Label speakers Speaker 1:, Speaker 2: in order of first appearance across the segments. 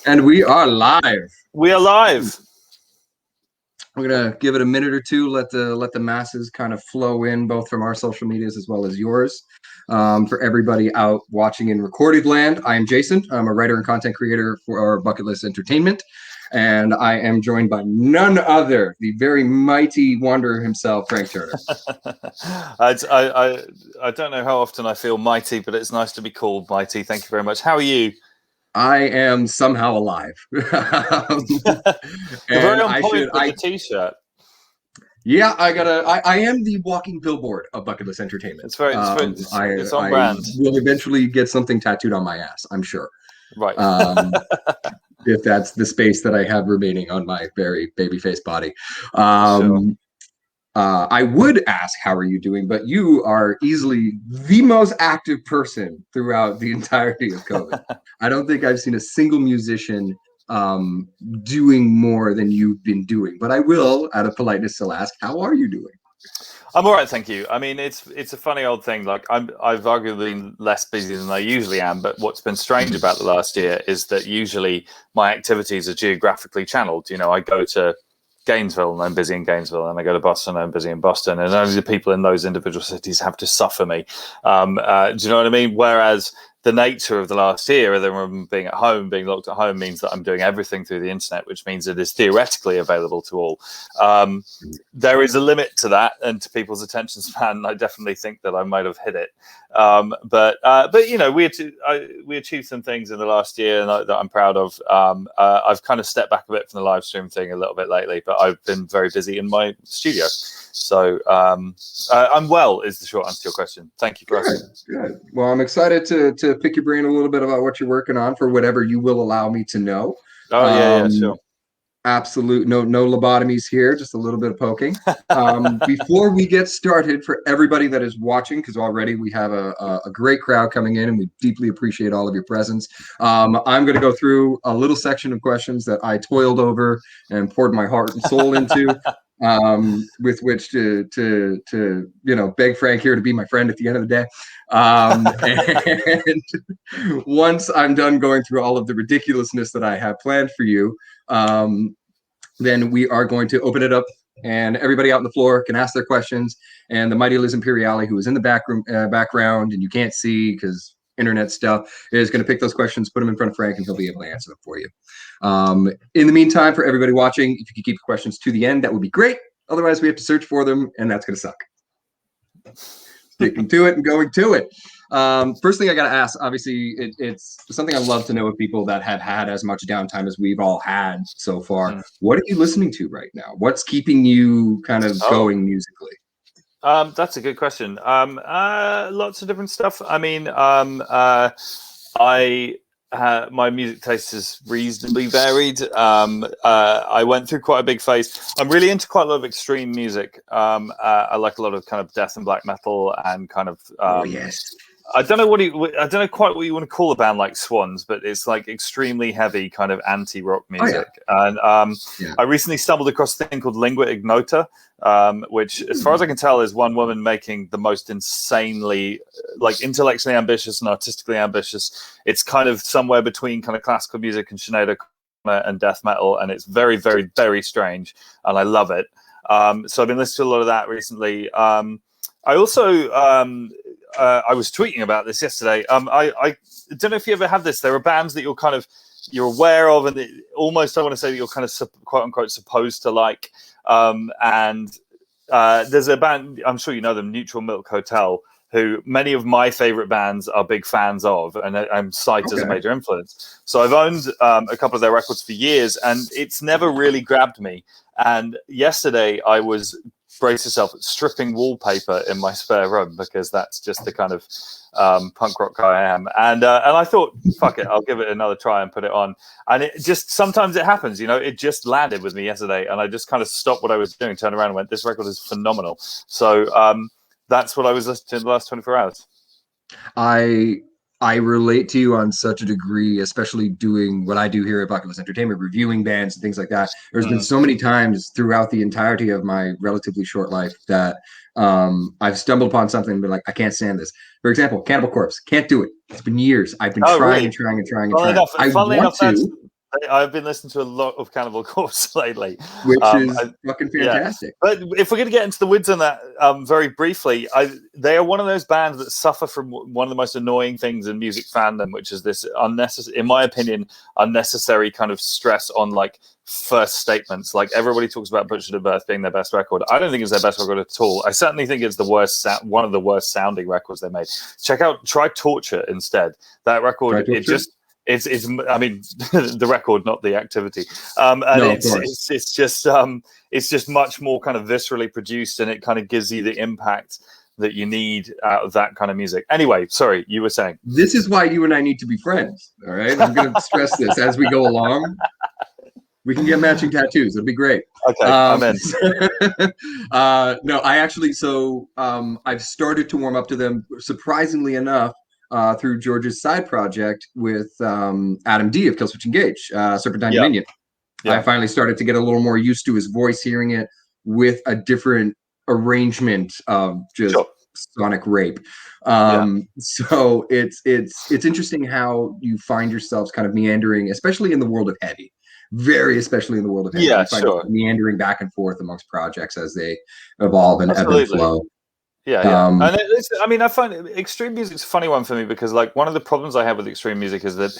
Speaker 1: And we are live.
Speaker 2: We are live.
Speaker 1: We're gonna give it a minute or two, let the masses kind of flow in, both from our social medias as well as yours. For everybody out watching in recorded land, I am Jason. I'm a writer and content creator for Bucketlist Entertainment, and I am joined by none other, the very mighty wanderer himself, Frank Turner.
Speaker 2: I don't know how often I feel mighty, but it's nice to be called mighty. Thank you very much. How are you?
Speaker 1: I am somehow alive.
Speaker 2: You're very on point with the t-shirt.
Speaker 1: Yeah, I am the walking billboard of Bucketlist Entertainment.
Speaker 2: It's on brand.
Speaker 1: I will eventually get something tattooed on my ass, I'm sure.
Speaker 2: Right.
Speaker 1: If that's the space that I have remaining on my very baby-faced body.
Speaker 2: Sure.
Speaker 1: I would ask, how are you doing? But you are easily the most active person throughout the entirety of COVID. I don't think I've seen a single musician doing more than you've been doing. But I will, out of politeness, still ask, how are you doing?
Speaker 2: I'm all right, thank you. I mean, it's a funny old thing. Like I've arguably been less busy than I usually am. But what's been strange about the last year is that usually my activities are geographically channeled. You know, I go to Gainesville and I'm busy in Gainesville, and I go to Boston and I'm busy in Boston, and only the people in those individual cities have to suffer me. Do you know what I mean? Whereas the nature of the last year, other than being at home, being locked at home, means that I'm doing everything through the internet, which means it is theoretically available to all. There is a limit to that and to people's attention span. I definitely think that I might have hit it. But you know, we achieved some things in the last year that I'm proud of. I've kind of stepped back a bit from the live stream thing a little bit lately, but I've been very busy in my studio. So I'm well, is the short answer to your question. Thank you for asking.
Speaker 1: Good. Well, I'm excited to pick your brain a little bit about what you're working on, for whatever you will allow me to know.
Speaker 2: Oh, yeah, sure.
Speaker 1: Absolute no lobotomies here, just a little bit of poking. Before we get started, for everybody that is watching, because already we have a great crowd coming in and we deeply appreciate all of your presence. I'm going to go through a little section of questions that I toiled over and poured my heart and soul into, with which to you know, beg Frank here to be my friend at the end of the day. And once I'm done going through all of the ridiculousness that I have planned for you, then we are going to open it up, and everybody out on the floor can ask their questions. And the mighty Liz Imperiale, who is in the background and you can't see because internet stuff, is going to pick those questions, put them in front of Frank, and he'll be able to answer them for you. In the meantime, for everybody watching, if you could keep your questions to the end, that would be great. Otherwise, we have to search for them, and that's going to suck. Sticking to it and going to it. First thing I got to ask, obviously, it's something I love to know of people that have had as much downtime as we've all had so far. What are you listening to right now? What's keeping you kind of going musically?
Speaker 2: That's a good question. Lots of different stuff. I mean, my music taste is reasonably varied. I went through quite a big phase. I'm really into quite a lot of extreme music. I like a lot of kind of death and black metal and kind of
Speaker 1: yes.
Speaker 2: I don't know quite what you want to call a band like Swans, but it's like extremely heavy kind of anti-rock music. And I recently stumbled across a thing called Lingua Ignota, which, as far as I can tell, is one woman making the most insanely, like, intellectually ambitious and artistically ambitious. It's kind of somewhere between kind of classical music and Sinead and death metal, and it's very, very, very strange, and I love it. So I've been listening to a lot of that recently. I also I was tweeting about this yesterday. I don't know if you ever have this. There are bands that you're aware of, and almost I want to say that you're kind of quote unquote supposed to like. And there's a band, I'm sure you know them, Neutral Milk Hotel, who many of my favorite bands are big fans of, and I'm cite as a major influence. So I've owned a couple of their records for years, and it's never really grabbed me. And yesterday I was, brace yourself, stripping wallpaper in my spare room, because that's just the kind of punk rock guy I am. And I thought, fuck it, I'll give it another try and put it on. And it just, sometimes it happens, you know, it just landed with me yesterday, and I just kind of stopped what I was doing, turned around and went, this record is phenomenal. So that's what I was listening to in the last 24 hours.
Speaker 1: I relate to you on such a degree, especially doing what I do here at Bucketlist Entertainment, reviewing bands and things like that. There's been so many times throughout the entirety of my relatively short life that I've stumbled upon something and been like, I can't stand this. For example, Cannibal Corpse, can't do it. It's been years. I've been trying.
Speaker 2: Funnily enough, I've been listening to a lot of Cannibal Corpse lately,
Speaker 1: which is fucking fantastic.
Speaker 2: Yeah. But if we're going to get into the woods on that very briefly, they are one of those bands that suffer from one of the most annoying things in music fandom, which is this unnecessary, in my opinion, unnecessary kind of stress on like first statements. Like everybody talks about Butcher to Birth being their best record. I don't think it's their best record at all. I certainly think it's the worst, one of the worst sounding records they made. Try Torture instead. That record, it's I mean the record, not the activity. And no, it's just much more kind of viscerally produced, and it kind of gives you the impact that you need out of that kind of music. Anyway, sorry, you were saying.
Speaker 1: This is why you and I need to be friends. All right, I'm going to stress this as we go along. We can get matching tattoos. It'll be great.
Speaker 2: Okay, I'm in.
Speaker 1: No, I actually, I've started to warm up to them, surprisingly enough, through George's side project with Adam D of Killswitch Engage, Serpentine Dominion. I finally started to get a little more used to his voice, hearing it with a arrangement of just sonic rape. So it's interesting how you find yourselves kind of meandering, especially in the world of heavy. Especially in the world of heavy.
Speaker 2: Yeah,
Speaker 1: you find meandering back and forth amongst projects as they evolve and ebb and flow.
Speaker 2: Yeah. And I mean, I find extreme music's a funny one for me because, like, one of the problems I have with extreme music is that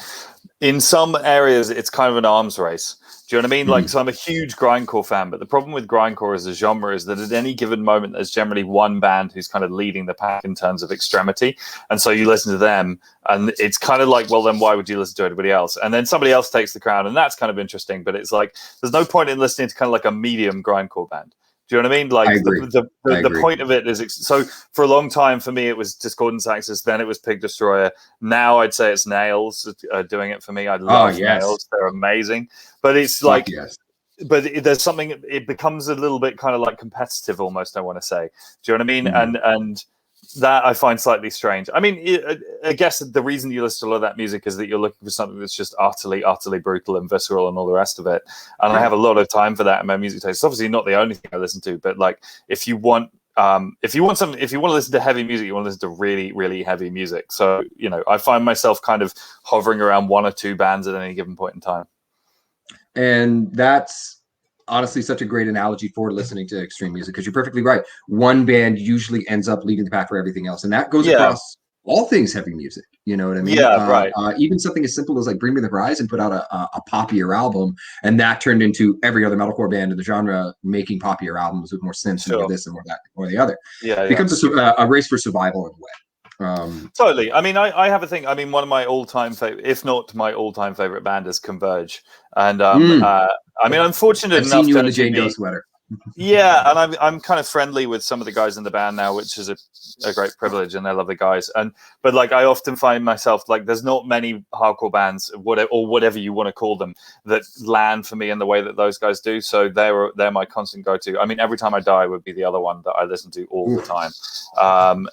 Speaker 2: in some areas it's kind of an arms race. Do you know what I mean? Like, so I'm a huge grindcore fan, but the problem with grindcore as a genre is that at any given moment, there's generally one band who's kind of leading the pack in terms of extremity. And so you listen to them, and it's kind of like, well, then why would you listen to anybody else? And then somebody else takes the crown, and that's kind of interesting. But it's like, there's no point in listening to kind of like a medium grindcore band. Do you know what I mean? Like the point of it is, so for a long time for me, it was Discordance Axis. Then it was Pig Destroyer. Now I'd say it's Nails doing it for me. I love Nails. They're amazing. But it's like, but there's something, it becomes a little bit kind of like competitive almost, I want to say. Do you know what I mean? And that I find slightly strange. I mean, I guess the reason you listen to a lot of that music is that you're looking for something that's just utterly brutal and visceral and all the rest of it. And I have a lot of time for that in my music taste. It's obviously not the only thing I listen to, but like if you want to listen to heavy music, you want to listen to really, really heavy music. So, you know, I find myself kind of hovering around one or two bands at any given point in time.
Speaker 1: And that's honestly such a great analogy for listening to extreme music, because you're perfectly right. One band usually ends up leading the pack for everything else, and that goes across all things heavy music. You know what I mean?
Speaker 2: Yeah, right.
Speaker 1: Even something as simple as like Bring Me the Horizon put out a poppier album, and that turned into every other metalcore band in the genre making poppier albums with more synths and more this and more that or the other. It becomes a race for survival in a way.
Speaker 2: Totally. I mean, I have a thing. I mean, one of my all-time favorite, if not my all-time favorite band, is Converge. And I mean, I'm fortunate enough
Speaker 1: seen you in the Jane Doe sweater.
Speaker 2: Yeah, and I'm kind of friendly with some of the guys in the band now, which is a great privilege, and they're lovely guys. But like, I often find myself like, there's not many hardcore bands, whatever you want to call them, that land for me in the way that those guys do. So they're my constant go-to. I mean, Every Time I Die would be the other one that I listen to all the time.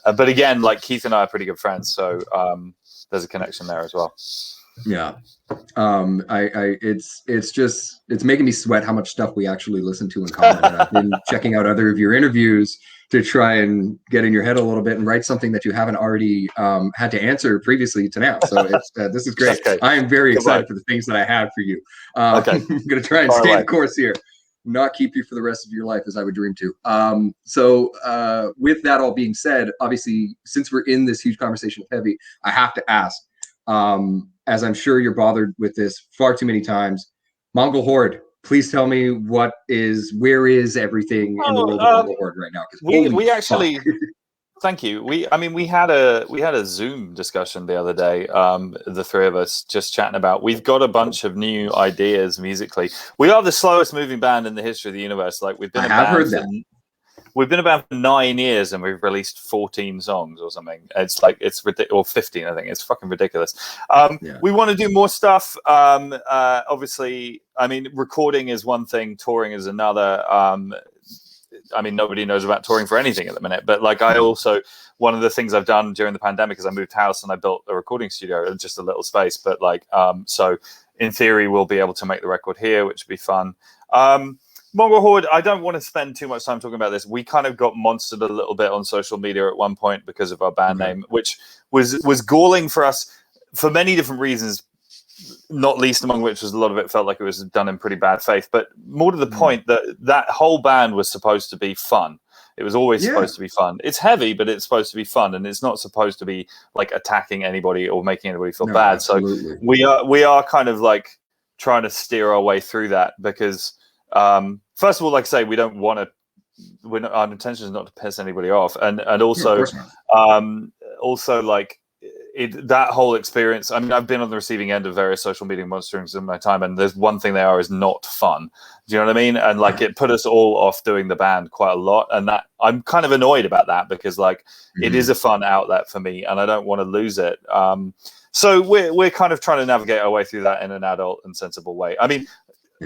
Speaker 2: But again, like Keith and I are pretty good friends, so there's a connection there as well.
Speaker 1: Yeah. It's making me sweat how much stuff we actually listen to in common. And I've been checking out other of your interviews to try and get in your head a little bit and write something that you haven't already had to answer previously to now. So this is great. Okay. I am very excited for the things that I have for you. I'm going to try and stay the course here, not keep you for the rest of your life as I would dream to. So with that all being said, obviously, since we're in this huge conversation of heavy, I have to ask, as I'm sure you're bothered with this far too many times, Mongol Horde, please tell me where is everything in the world of Mongol Horde right now?
Speaker 2: We actually, thank you. We had a Zoom discussion the other day, the three of us just chatting about, we've got a bunch of new ideas musically. We are the slowest moving band in the history of the universe. Like we've been We've been about 9 years and we've released 14 songs or something. It's like, it's ridiculous, or 15, I think. It's fucking ridiculous. We want to do more stuff. Obviously, I mean, recording is one thing, touring is another. I mean, nobody knows about touring for anything at the minute, but like one of the things I've done during the pandemic is I moved house and I built a recording studio in just a little space. But like, so in theory, we'll be able to make the record here, which would be fun. Mongol Horde, I don't want to spend too much time talking about this. We kind of got monstered a little bit on social media at one point because of our band name, which was galling for us for many different reasons. not least among which was a lot of it felt like it was done in pretty bad faith. But more to the point, that whole band was supposed to be fun. It was always supposed to be fun. It's heavy, but it's supposed to be fun, and it's not supposed to be like attacking anybody or making anybody feel bad. Absolutely. So we are kind of like trying to steer our way through that because, first of all, like I say, we don't want to. Our intention is not to piss anybody off, and also, also like. That whole experience, I mean, I've been on the receiving end of various social media monsterings in my time, and there's one thing they are is not fun. Do you know what I mean? And like it put us all off doing the band quite a lot, and that I'm kind of annoyed about that because like it is a fun outlet for me, and I don't want to lose it. So we're kind of trying to navigate our way through that in an adult and sensible way. I mean,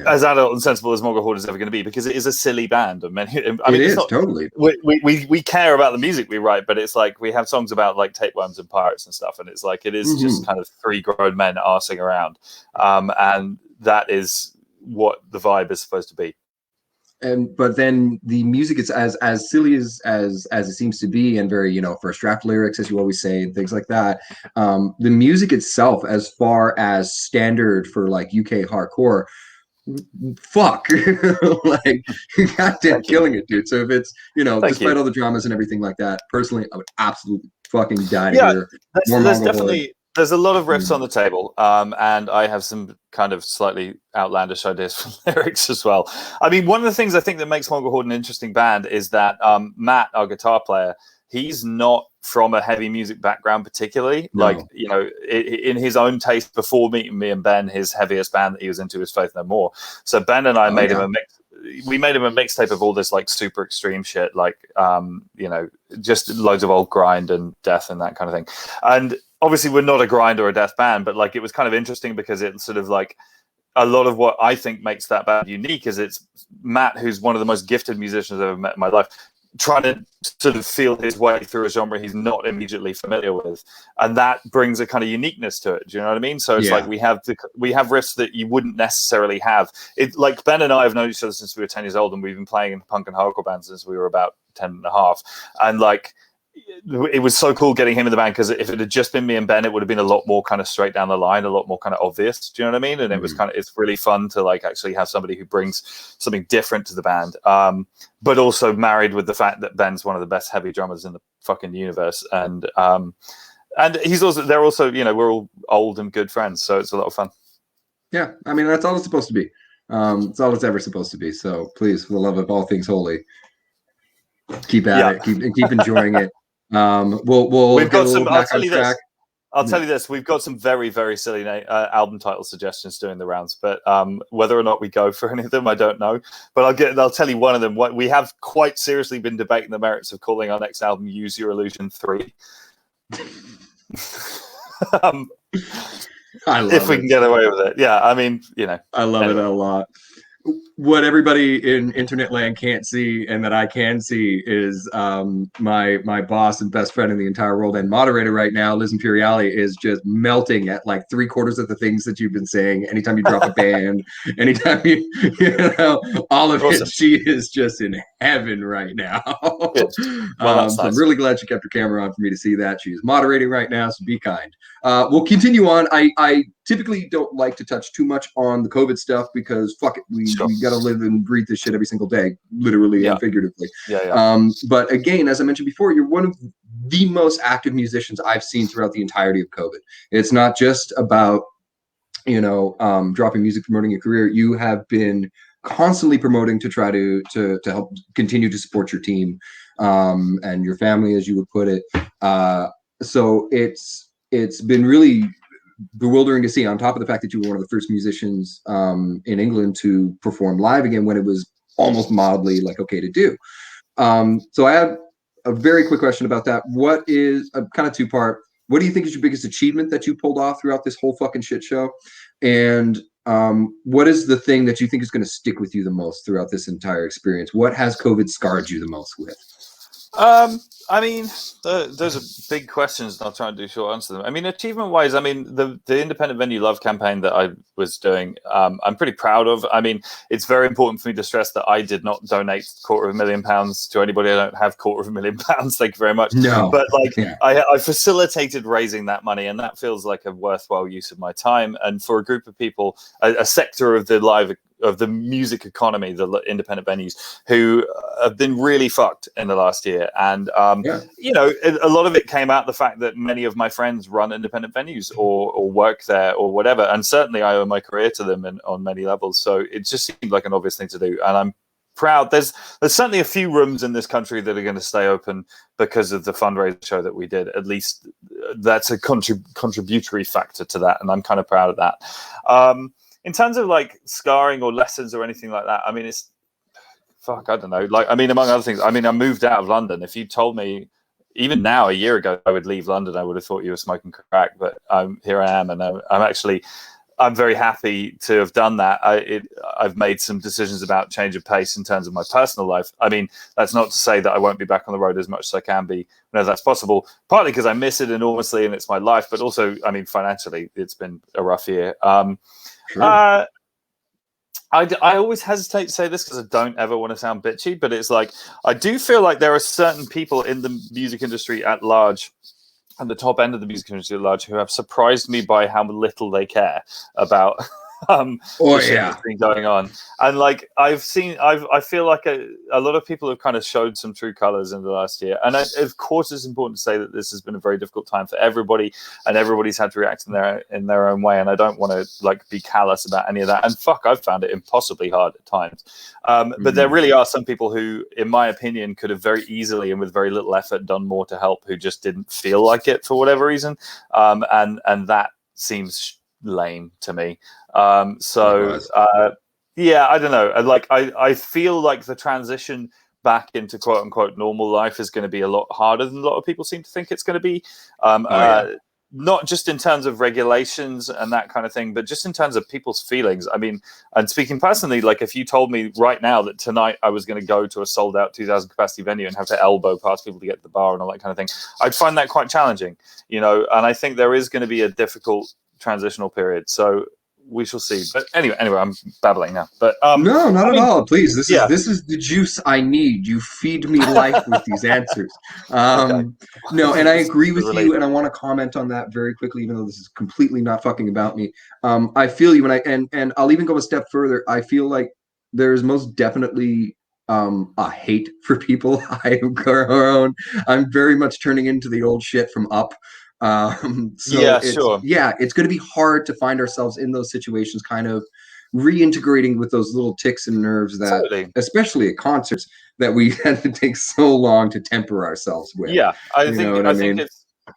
Speaker 2: as adult and sensible as Mongol Horde is ever going to be, because it is a silly band. I mean, it's not,
Speaker 1: totally.
Speaker 2: We care about the music we write, but it's like we have songs about like tapeworms and pirates and stuff, and it's like it is just kind of three grown men arsing around, and that is what the vibe is supposed to be.
Speaker 1: But then the music is as silly as it seems to be, and very first draft lyrics, as you always say, and things like that. The music itself, as far as standard for like UK hardcore. Fuck, like goddamn killing it, dude. So if it's despite all the dramas and everything like that, personally, I would absolutely fucking die to hear more.
Speaker 2: There's a lot of riffs on the table, and I have some kind of slightly outlandish ideas for lyrics as well. I mean, one of the things I think that makes Mongol Horde an interesting band is that Matt, our guitar player, he's not from a heavy music background particularly. No. Like, in his own taste, before meeting me and Ben, his heaviest band that he was into was Faith No More. So Ben and I made him a mix. We made him a mixtape of all this like super extreme shit, like just loads of old grind and death and that kind of thing. And obviously we're not a grind or a death band, but like it was kind of interesting because it's sort of like a lot of what I think makes that band unique is it's Matt, who's one of the most gifted musicians I've ever met in my life, trying to sort of feel his way through a genre he's not immediately familiar with, and that brings a kind of uniqueness to it. Do you know what I mean? So it's like we have riffs that you wouldn't necessarily have. It like Ben and I have known each other since we were 10 years old, and we've been playing in punk and hardcore bands since we were about 10 and a half. And like it was so cool getting him in the band because if it had just been me and Ben, it would have been a lot more kind of straight down the line, a lot more kind of obvious. Do you know what I mean? And it was it's really fun to like actually have somebody who brings something different to the band, but also married with the fact that Ben's one of the best heavy drummers in the fucking universe, and they're also we're all old and good friends, so it's a lot of fun.
Speaker 1: Yeah, I mean that's all it's supposed to be. It's all it's ever supposed to be. So please, for the love of all things holy, keep at it, keep enjoying it. We've got some. I'll tell you this. We've got some very, very silly album title suggestions doing the rounds, but whether or not we go for any of them, I don't know. But I'll tell you one of them. What we have quite seriously been debating the merits of calling our next album "Use Your Illusion 3." I love if we can get away with it. Yeah, I mean, I love it a lot. What everybody in internet land can't see and that I can see is my boss and best friend in the entire world and moderator right now, Liz Imperiali, is just melting at like 3/4 of the things that you've been saying. Anytime you drop a band, anytime all of it, she is just in heaven right now. Well, so I'm really glad she kept her camera on for me to see that. She is moderating right now, so be kind. We'll continue on. I typically don't like to touch too much on the COVID stuff because fuck it, we got to live and breathe this shit every single day, literally and figuratively. But again, as I mentioned before, you're one of the most active musicians I've seen throughout the entirety of COVID. It's not just about dropping music, promoting your career. You have been constantly promoting to try to help continue to support your team and your family, as you would put it. So it's been really bewildering to see, on top of the fact that you were one of the first musicians in England to perform live again when it was almost mildly like okay to do. So I have a very quick question about that. What is a kind of two-part? What do you think is your biggest achievement that you pulled off throughout this whole fucking shit show? And what is the thing that you think is going to stick with you the most throughout this entire experience? What has COVID scarred you the most with?
Speaker 2: I mean, those are big questions, and I'll try and do short answer them. I mean, achievement-wise, I mean, the Independent Venue Love campaign that I was doing, I'm pretty proud of. I mean, it's very important for me to stress that I did not donate £250,000 to anybody. I don't have £250,000. Thank you very much.
Speaker 1: No,
Speaker 2: but like, I facilitated raising that money, and that feels like a worthwhile use of my time. And for a group of people, a sector of the music economy, the independent venues, who have been really fucked in the last year. And, you know, a lot of it came out the fact that many of my friends run independent venues or work there or whatever. And certainly I owe my career to them on many levels. So it just seemed like an obvious thing to do. And I'm proud. There's certainly a few rooms in this country that are going to stay open because of the fundraiser show that we did. At least that's a contributory factor to that. And I'm kind of proud of that. In terms of like scarring or lessons or anything like that, I mean, it's I don't know. Like, I mean, among other things, I mean, I moved out of London. If you told me even now, a year ago, I would leave London, I would have thought you were smoking crack. But here I am, and I'm very happy to have done that. I've made some decisions about change of pace in terms of my personal life. I mean, that's not to say that I won't be back on the road as much as I can be whenever that's possible, partly because I miss it enormously and it's my life, but also, I mean, financially, it's been a rough year. Sure. I always hesitate to say this because I don't ever want to sound bitchy, but it's like, I do feel like there are certain people in the music industry at large, and the top end of the music industry at large, who have surprised me by how little they care about the shit that's been going on. And like, I feel like a lot of people have kind of showed some true colors in the last year. And of course, it's important to say that this has been a very difficult time for everybody, and everybody's had to react in their own way. And I don't want to like be callous about any of that. And fuck, I've found it impossibly hard at times. But there really are some people who, in my opinion, could have very easily and with very little effort done more to help, who just didn't feel like it for whatever reason. And that seems lame to me. Yeah, I don't know. Like, I feel like the transition back into quote unquote normal life is going to be a lot harder than a lot of people seem to think it's going to be. Not just in terms of regulations and that kind of thing, but just in terms of people's feelings. I mean, and speaking personally, like if you told me right now that tonight I was going to go to a sold out 2,000 capacity venue and have to elbow past people to get to the bar and all that kind of thing, I'd find that quite challenging, you know, and I think there is going to be a difficult transitional period. So we shall see. But anyway, I'm babbling now. But
Speaker 1: no, not at all. Please, this is the juice I need. You feed me life with these answers. Okay. No, and I agree with you, and I want to comment on that very quickly, even though this is completely not fucking about me. I feel you, and I'll even go a step further. I feel like there's most definitely a hate for people. I'm very much turning into the old shit from Up. It's going to be hard to find ourselves in those situations, kind of reintegrating with those little ticks and nerves that, especially at concerts, that we had to take so long to temper ourselves with.
Speaker 2: Yeah, I think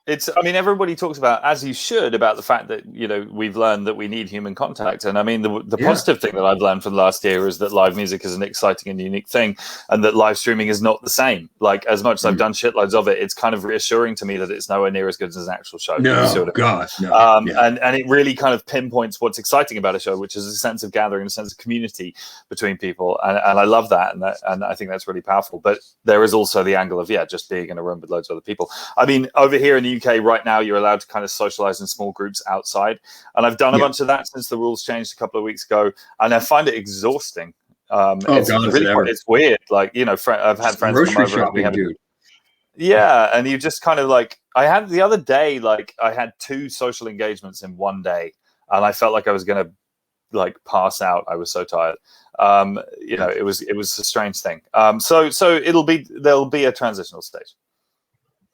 Speaker 2: it's I mean, everybody talks about, as you should, about the fact that, you know, we've learned that we need human contact. And I mean, the positive thing that I've learned from the last year is that live music is an exciting and unique thing, and that live streaming is not the same. Like, as much as I've done shitloads of it, it's kind of reassuring to me that it's nowhere near as good as an actual show. And it really kind of pinpoints what's exciting about a show, which is a sense of gathering, a sense of community between people. And I love that. And I think that's really powerful. But there is also the angle of, just being in a room with loads of other people. I mean, over here in the UK right now, you're allowed to kind of socialize in small groups outside, and I've done a bunch of that since the rules changed a couple of weeks ago, and I find it exhausting. It's weird. Like, you know, I've had friends come over shopping, and and you just kind of like, I had the other day, like I had 2 social engagements in one day, and I felt like I was going to like pass out. I was so tired. You know, it was a strange thing. So there'll be a transitional stage.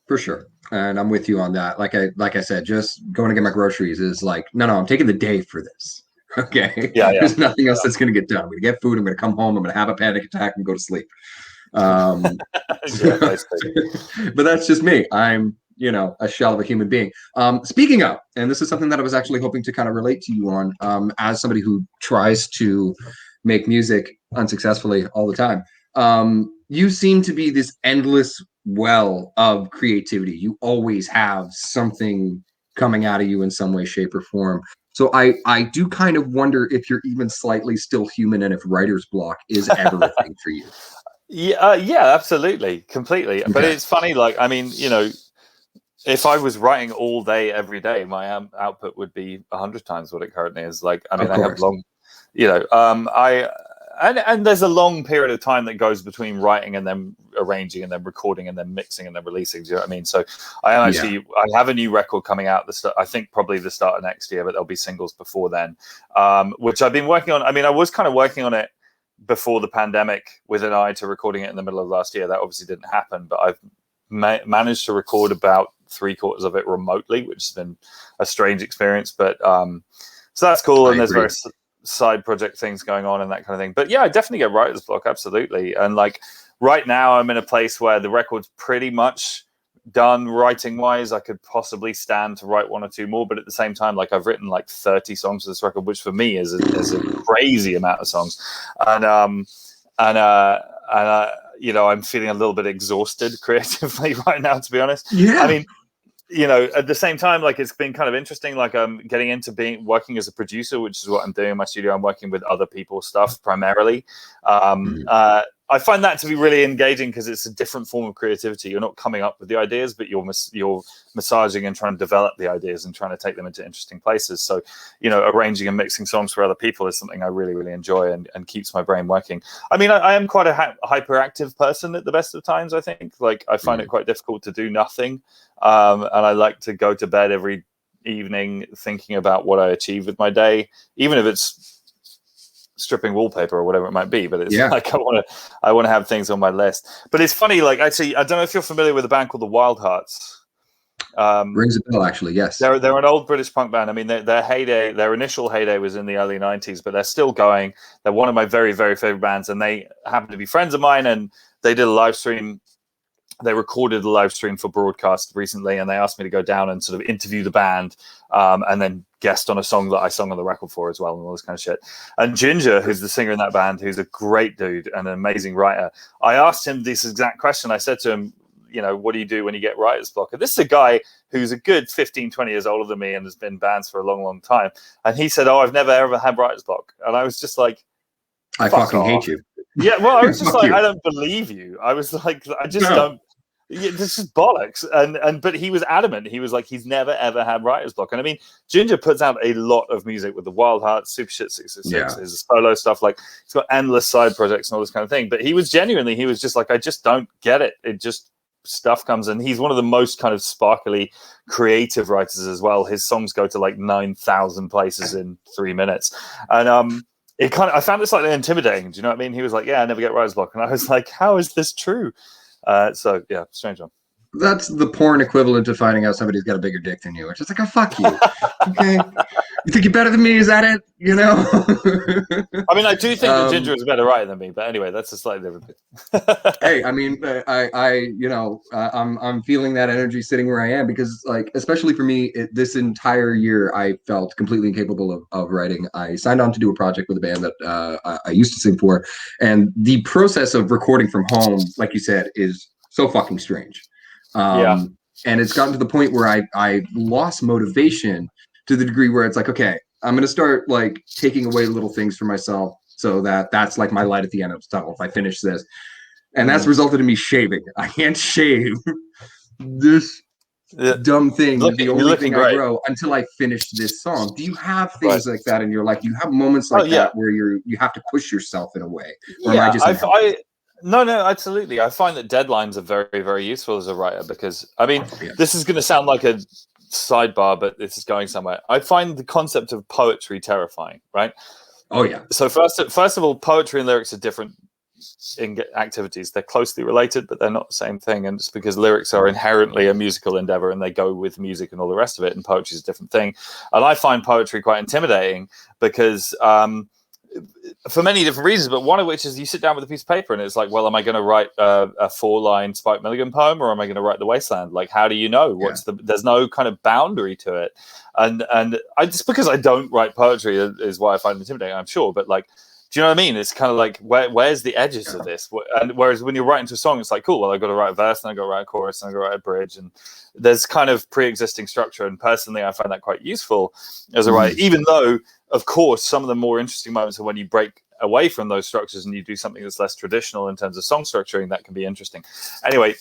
Speaker 1: For sure. And I'm with you on that. Like I said, just going to get my groceries is like, no, I'm taking the day for this. Okay. There's nothing else that's going to get done. I'm going to get food. I'm going to come home. I'm going to have a panic attack and go to sleep. But that's just me. I'm, you know, a shell of a human being. Speaking of, and this is something that I was actually hoping to kind of relate to you on, as somebody who tries to make music unsuccessfully all the time. You seem to be this endless well of creativity. You always have something coming out of you in some way, shape, or form. So I do kind of wonder if you're even slightly still human, and if writer's block is ever a thing for you.
Speaker 2: Yeah, absolutely, completely.
Speaker 1: Okay.
Speaker 2: But it's funny, like, I mean, if I was writing all day, every day, my output would be 100 times what it currently is. Like, I mean, I have long, and there's a long period of time that goes between writing and then arranging and then recording and then mixing and then releasing. Do you know what I mean? So I am actually, I have a new record coming out I think probably the start of next year, but there'll be singles before then, which I've been working on. I mean, I was kind of working on it before the pandemic with an eye to recording it in the middle of last year. That obviously didn't happen, but I've managed to record about 3/4 of it remotely, which has been a strange experience, but so that's cool. And there's various side project things going on and that kind of thing. But yeah, I definitely get writer's block, absolutely. And like right now I'm in a place where the record's pretty much done writing wise. I could possibly stand to write 1 or 2 more, but at the same time, like I've written like 30 songs for this record, which for me is a crazy amount of songs. And I'm feeling a little bit exhausted creatively right now, to be honest.
Speaker 1: Yeah.
Speaker 2: I mean, at the same time, like it's been kind of interesting. Like I'm getting into working as a producer, which is what I'm doing in my studio. I'm working with other people's stuff primarily. I find that to be really engaging because it's a different form of creativity. You're not coming up with the ideas, but you're massaging and trying to develop the ideas and trying to take them into interesting places. So, arranging and mixing songs for other people is something I really, really enjoy and keeps my brain working. I mean, I am quite a hyperactive person at the best of times, I think. Like, I find it quite difficult to do nothing. And I like to go to bed every evening thinking about what I achieved with my day, even if it's stripping wallpaper or whatever it might be, but it's like I want to have things on my list. But it's funny, like actually, I don't know if you're familiar with a band called the Wild Hearts.
Speaker 1: Rings a bell, actually. Yes,
Speaker 2: they're an old British punk band. I mean, their initial heyday was in the early 90s, but they're still going. They're one of my very, very favorite bands, and they happen to be friends of mine. And they did a live stream. They recorded a live stream for broadcast recently, and they asked me to go down and sort of interview the band, and then guest on a song that I sung on the record for as well, and all this kind of shit. And Ginger, who's the singer in that band, who's a great dude and an amazing writer, I asked him this exact question. I said to him, what do you do when you get writer's block? And this is a guy who's a good 15, 20 years older than me and has been in bands for a long, long time. And he said, I've never, ever had writer's block. And I was just like,
Speaker 1: I fucking hate you.
Speaker 2: Yeah, well, I was just like, I don't believe you. I was like, I just don't. Yeah, this is bollocks. But he was adamant. He was like, he's never ever had writer's block. And I mean, Ginger puts out a lot of music with the Wild Hearts, Super Shit 666, his solo stuff. Like he's got endless side projects and all this kind of thing. But he was just like, I just don't get it. It just stuff comes, and he's one of the most kind of sparkly creative writers as well. His songs go to like 9,000 places in 3 minutes. And I found it slightly intimidating. Do you know what I mean? He was like, yeah, I never get writer's block. And I was like, how is this true? So yeah, strange one.
Speaker 1: That's the porn equivalent to finding out somebody's got a bigger dick than you. It's just like, oh, fuck you. Okay. You think you're better than me? Is that it?
Speaker 2: I mean, I do think that Ginger is a better writer than me, but anyway, that's a slightly different thing.
Speaker 1: Hey, I mean, I'm feeling that energy sitting where I am because, like, especially for me, this entire year, I felt completely incapable of writing. I signed on to do a project with a band that I used to sing for, and the process of recording from home, like you said, is so fucking strange. And it's gotten to the point where I lost motivation to the degree where it's like, okay, I'm going to start like taking away little things for myself so that's like my light at the end of the tunnel if I finish this. And that's resulted in me shaving. I can't shave this dumb thing. The only thing I grow until I finish this song. Do you have things like that in your life? Do you have moments like that where you have to push yourself in a way? Or am I just
Speaker 2: No, absolutely. I find that deadlines are very, very useful as a writer because, I mean, this is going to sound like a sidebar, but this is going somewhere. I find the concept of poetry terrifying, right?
Speaker 1: Oh, yeah.
Speaker 2: So first of all, poetry and lyrics are different activities. They're closely related, but they're not the same thing. And it's because lyrics are inherently a musical endeavor and they go with music and all the rest of it. And poetry is a different thing. And I find poetry quite intimidating because for many different reasons, but one of which is you sit down with a piece of paper and it's like, well, am I going to write a 4-line Spike Milligan poem or am I going to write The Wasteland? Like, how do you know? There's no kind of boundary to it. And I just because I don't write poetry is why I find it intimidating, I'm sure. But like, do you know what I mean? It's kind of like, where's the edges of this? And whereas when you're writing to a song, it's like, cool, well, I've got to write a verse and I've got to write a chorus and I've got to write a bridge. And there's kind of pre-existing structure. And personally, I find that quite useful as a writer, even though, of course, some of the more interesting moments are when you break away from those structures and you do something that's less traditional in terms of song structuring, that can be interesting. Anyway,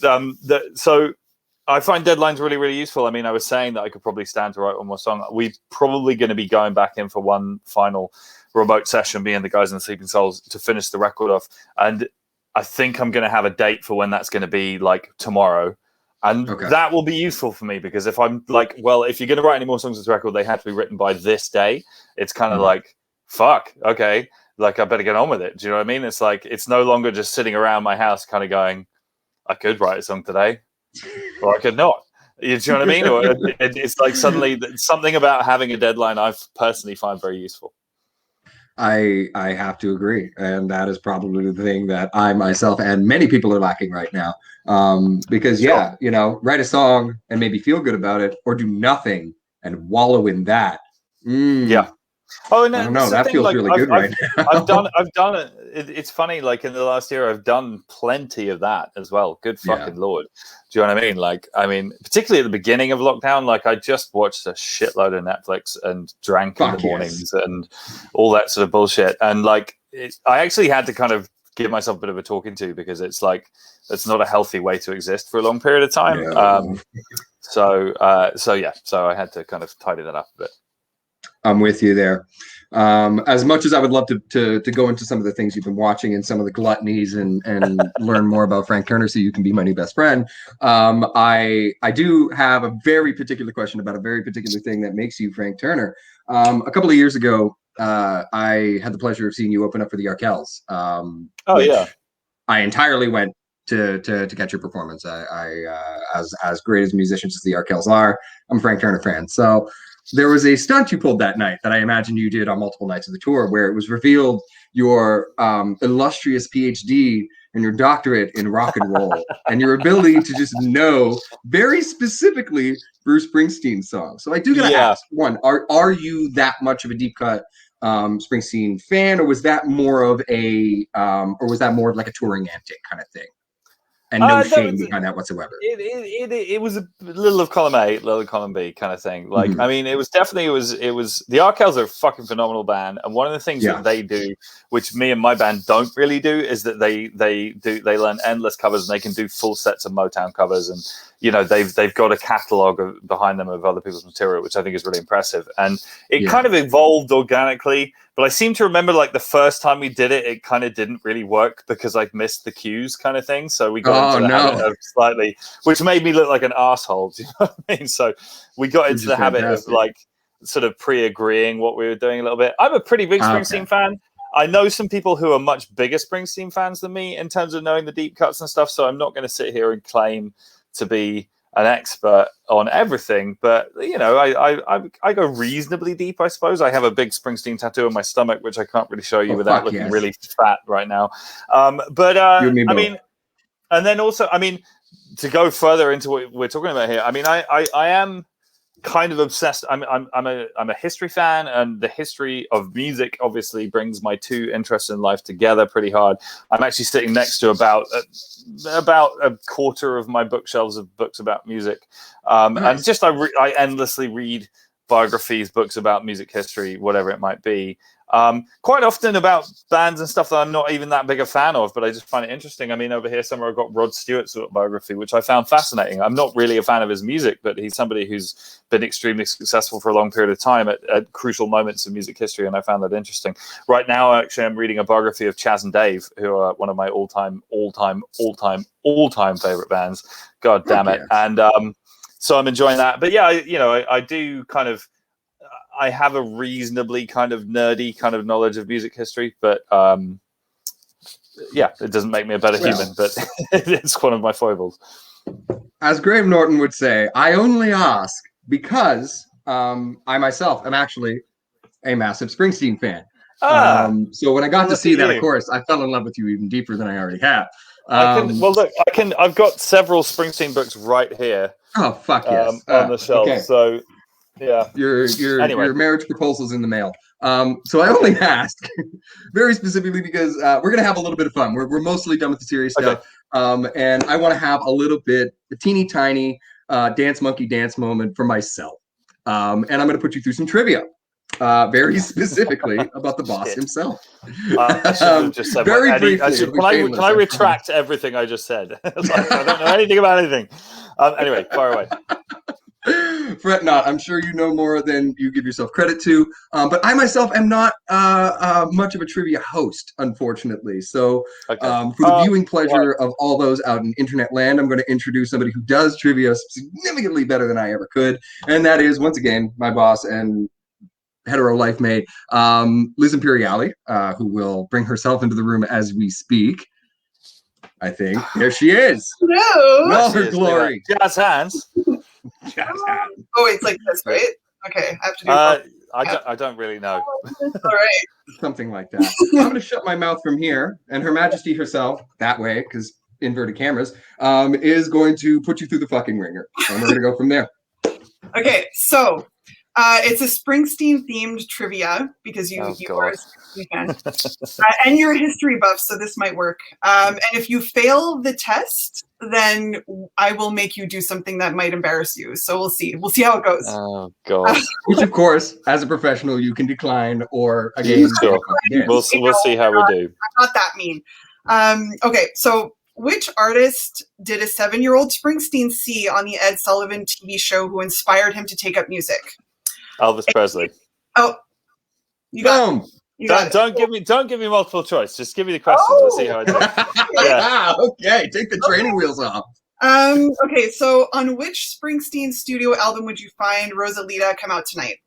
Speaker 2: so I find deadlines really, really useful. I mean, I was saying that I could probably stand to write one more song. We're probably going to be going back in for one final remote session, me and the guys in the Sleeping Souls, to finish the record off. And I think I'm going to have a date for when that's going to be, like tomorrow. And that will be useful for me, because if I'm like, well, if you're going to write any more songs as a record, they have to be written by this day. It's kind of like, fuck, okay. Like, I better get on with it. Do you know what I mean? It's like, it's no longer just sitting around my house kind of going, I could write a song today, or I could not. You know what I mean? Or it's like suddenly something about having a deadline I personally find very useful.
Speaker 1: I have to agree, and that is probably the thing that I myself and many people are lacking right now. Because write a song and maybe feel good about it, or do nothing and wallow in that. Yeah.
Speaker 2: Oh no,
Speaker 1: I don't know. That feels really good right now.
Speaker 2: I've done it. It's funny. Like in the last year, I've done plenty of that as well. Good fucking Lord. Do you know what I mean? Like, I mean, particularly at the beginning of lockdown, like I just watched a shitload of Netflix and drank in the mornings and all that sort of bullshit. And like, I actually had to kind of give myself a bit of a talking to, because it's like, it's not a healthy way to exist for a long period of time.
Speaker 1: Yeah.
Speaker 2: So I had to kind of tidy that up a bit.
Speaker 1: I'm with you there. As much as I would love to go into some of the things you've been watching and some of the gluttonies and learn more about Frank Turner so you can be my new best friend, I do have a very particular question about a very particular thing that makes you Frank Turner. A couple of years ago, I had the pleasure of seeing you open up for the Arkells. I entirely went to catch your performance. As great as musicians as the Arkells are, I'm a Frank Turner fan. So there was a stunt you pulled that night that I imagine you did on multiple nights of the tour, where it was revealed your illustrious PhD and your doctorate in rock and roll and your ability to just know very specifically Bruce Springsteen songs. So I do gotta ask, one, are you that much of a deep cut Springsteen fan, or was that more of like a touring antic kind of thing? And no shame behind that whatsoever.
Speaker 2: It was a little of column A, little of column B kind of thing. Like, I mean, it was the Arkells are a fucking phenomenal band, and one of the things that they do, which me and my band don't really do, is that they learn endless covers, and they can do full sets of Motown covers, and they've got a catalog behind them of other people's material, which I think is really impressive. And it kind of evolved organically. But I seem to remember, like, the first time we did it, it kind of didn't really work because I'd missed the cues kind of thing. So we got into the habit of slightly, which made me look like an asshole. Do you know what I mean? So we got into the habit of, like, sort of pre-agreeing what we were doing a little bit. I'm a pretty big Springsteen fan. I know some people who are much bigger Springsteen fans than me in terms of knowing the deep cuts and stuff. So I'm not going to sit here and claim to be an expert on everything, but I go reasonably deep, I suppose. I have a big Springsteen tattoo on my stomach, which I can't really show you without looking really fat right now. I mean, and then also, I mean, to go further into what we're talking about here, I mean, I am kind of obsessed. I'm a history fan, and the history of music obviously brings my two interests in life together pretty hard. I'm actually sitting next to about a quarter of my bookshelves of books about music, and just I endlessly read biographies, books about music history, whatever it might be. Quite often about bands and stuff that I'm not even that big a fan of, but I just find it interesting. I mean, over here somewhere I've got Rod Stewart's biography, which I found fascinating. I'm not really a fan of his music, but he's somebody who's been extremely successful for a long period of time at crucial moments in music history, and I found that interesting. Right now, actually, I'm reading a biography of Chaz and Dave, who are one of my all-time favorite bands. God damn it. And so I'm enjoying that. But yeah, I do kind of, I have a reasonably kind of nerdy kind of knowledge of music history, but it doesn't make me a better human, but it's one of my foibles.
Speaker 1: As Graham Norton would say, I only ask because I myself am actually a massive Springsteen fan. So when I got to see that, of course, I fell in love with you even deeper than I already have.
Speaker 2: I've got several Springsteen books right here.
Speaker 1: Oh, fuck yes.
Speaker 2: On the shelf. Okay. So yeah,
Speaker 1: your marriage proposal's in the mail. So I only ask very specifically because we're gonna have a little bit of fun. We're mostly done with the serious stuff, and I want to have a teeny tiny dance monkey dance moment for myself. And I'm gonna put you through some trivia. very specifically about the boss himself.
Speaker 2: I should have just said
Speaker 1: very briefly.
Speaker 2: Can I retract everything I just said? Like, I don't know anything about anything. Anyway, fire away.
Speaker 1: Fret not. I'm sure you know more than you give yourself credit to. But I myself am not much of a trivia host, unfortunately. So for the viewing pleasure of all those out in internet land, I'm going to introduce somebody who does trivia significantly better than I ever could. And that is, once again, my boss and hetero life mate, Liz Imperiali, who will bring herself into the room as we speak. I think. There she is.
Speaker 3: Hello.
Speaker 1: In all her glory.
Speaker 2: Jazz hands.
Speaker 3: Oh, it's like this, right? Okay, I have to do
Speaker 2: I don't really know.
Speaker 3: All right.
Speaker 1: Something like that. I'm going to shut my mouth from here, and Her Majesty herself, that way, because inverted cameras, is going to put you through the fucking ringer. And we're going to go from there.
Speaker 3: Okay, so it's a Springsteen-themed trivia, because you are a Springsteen fan. And you're a history buff, so this might work. And if you fail the test, then I will make you do something that might embarrass you. So we'll see. We'll see how it goes.
Speaker 2: Oh, God.
Speaker 1: Which, of course, as a professional, you can decline or, again,
Speaker 2: sure. We'll see how we do.
Speaker 3: I'm not that mean. Okay, so which artist did a 7-year-old Springsteen see on the Ed Sullivan TV show who inspired him to take up music?
Speaker 2: Elvis Presley.
Speaker 3: Oh, you got it.
Speaker 2: Don't give me multiple choice. Just give me the questions. Let's see how I do.
Speaker 1: Yeah. Okay, take the training wheels off.
Speaker 3: Okay, so on which Springsteen studio album would you find Rosalita Come Out Tonight?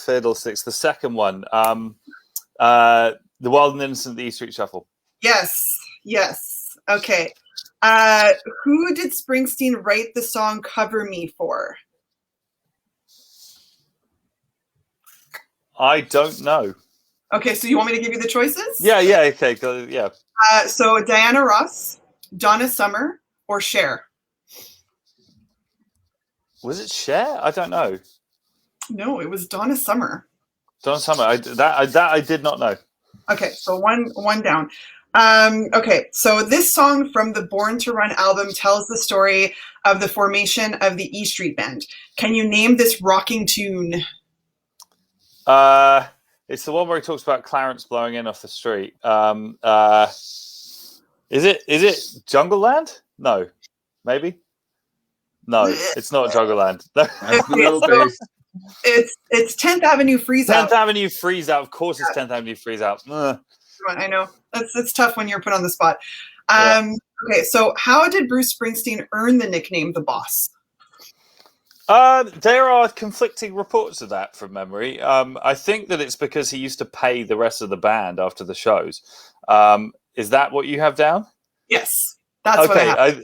Speaker 2: Fiddlesticks, the second one. The Wild and Innocent, the E Street Shuffle.
Speaker 3: Yes. Okay. Who did Springsteen write the song Cover Me for?
Speaker 2: I don't know.
Speaker 3: Okay, so you want me to give you the choices?
Speaker 2: Yeah, okay, yeah.
Speaker 3: So Diana Ross, Donna Summer, or Cher?
Speaker 2: Was it Cher? I don't know.
Speaker 3: No, it was Donna Summer.
Speaker 2: Donna Summer. I did not know.
Speaker 3: Okay, so one down. Okay, so this song from the Born to Run album tells the story of the formation of the E Street Band. Can you name this rocking tune?
Speaker 2: It's the one where he talks about Clarence blowing in off the street. Is it Jungle Land? No, maybe. No, it's not Jungle Land.
Speaker 1: That's the middle base.
Speaker 3: It's 10th Avenue Freeze Out.
Speaker 2: 10th Avenue Freeze Out. Of course, it's 10th Avenue Freeze Out.
Speaker 3: I know it's tough when you're put on the spot. Okay, so how did Bruce Springsteen earn the nickname The Boss?
Speaker 2: There are conflicting reports of that from memory. I think that it's because he used to pay the rest of the band after the shows. Is that what you have down?
Speaker 3: Yes, that's what I have.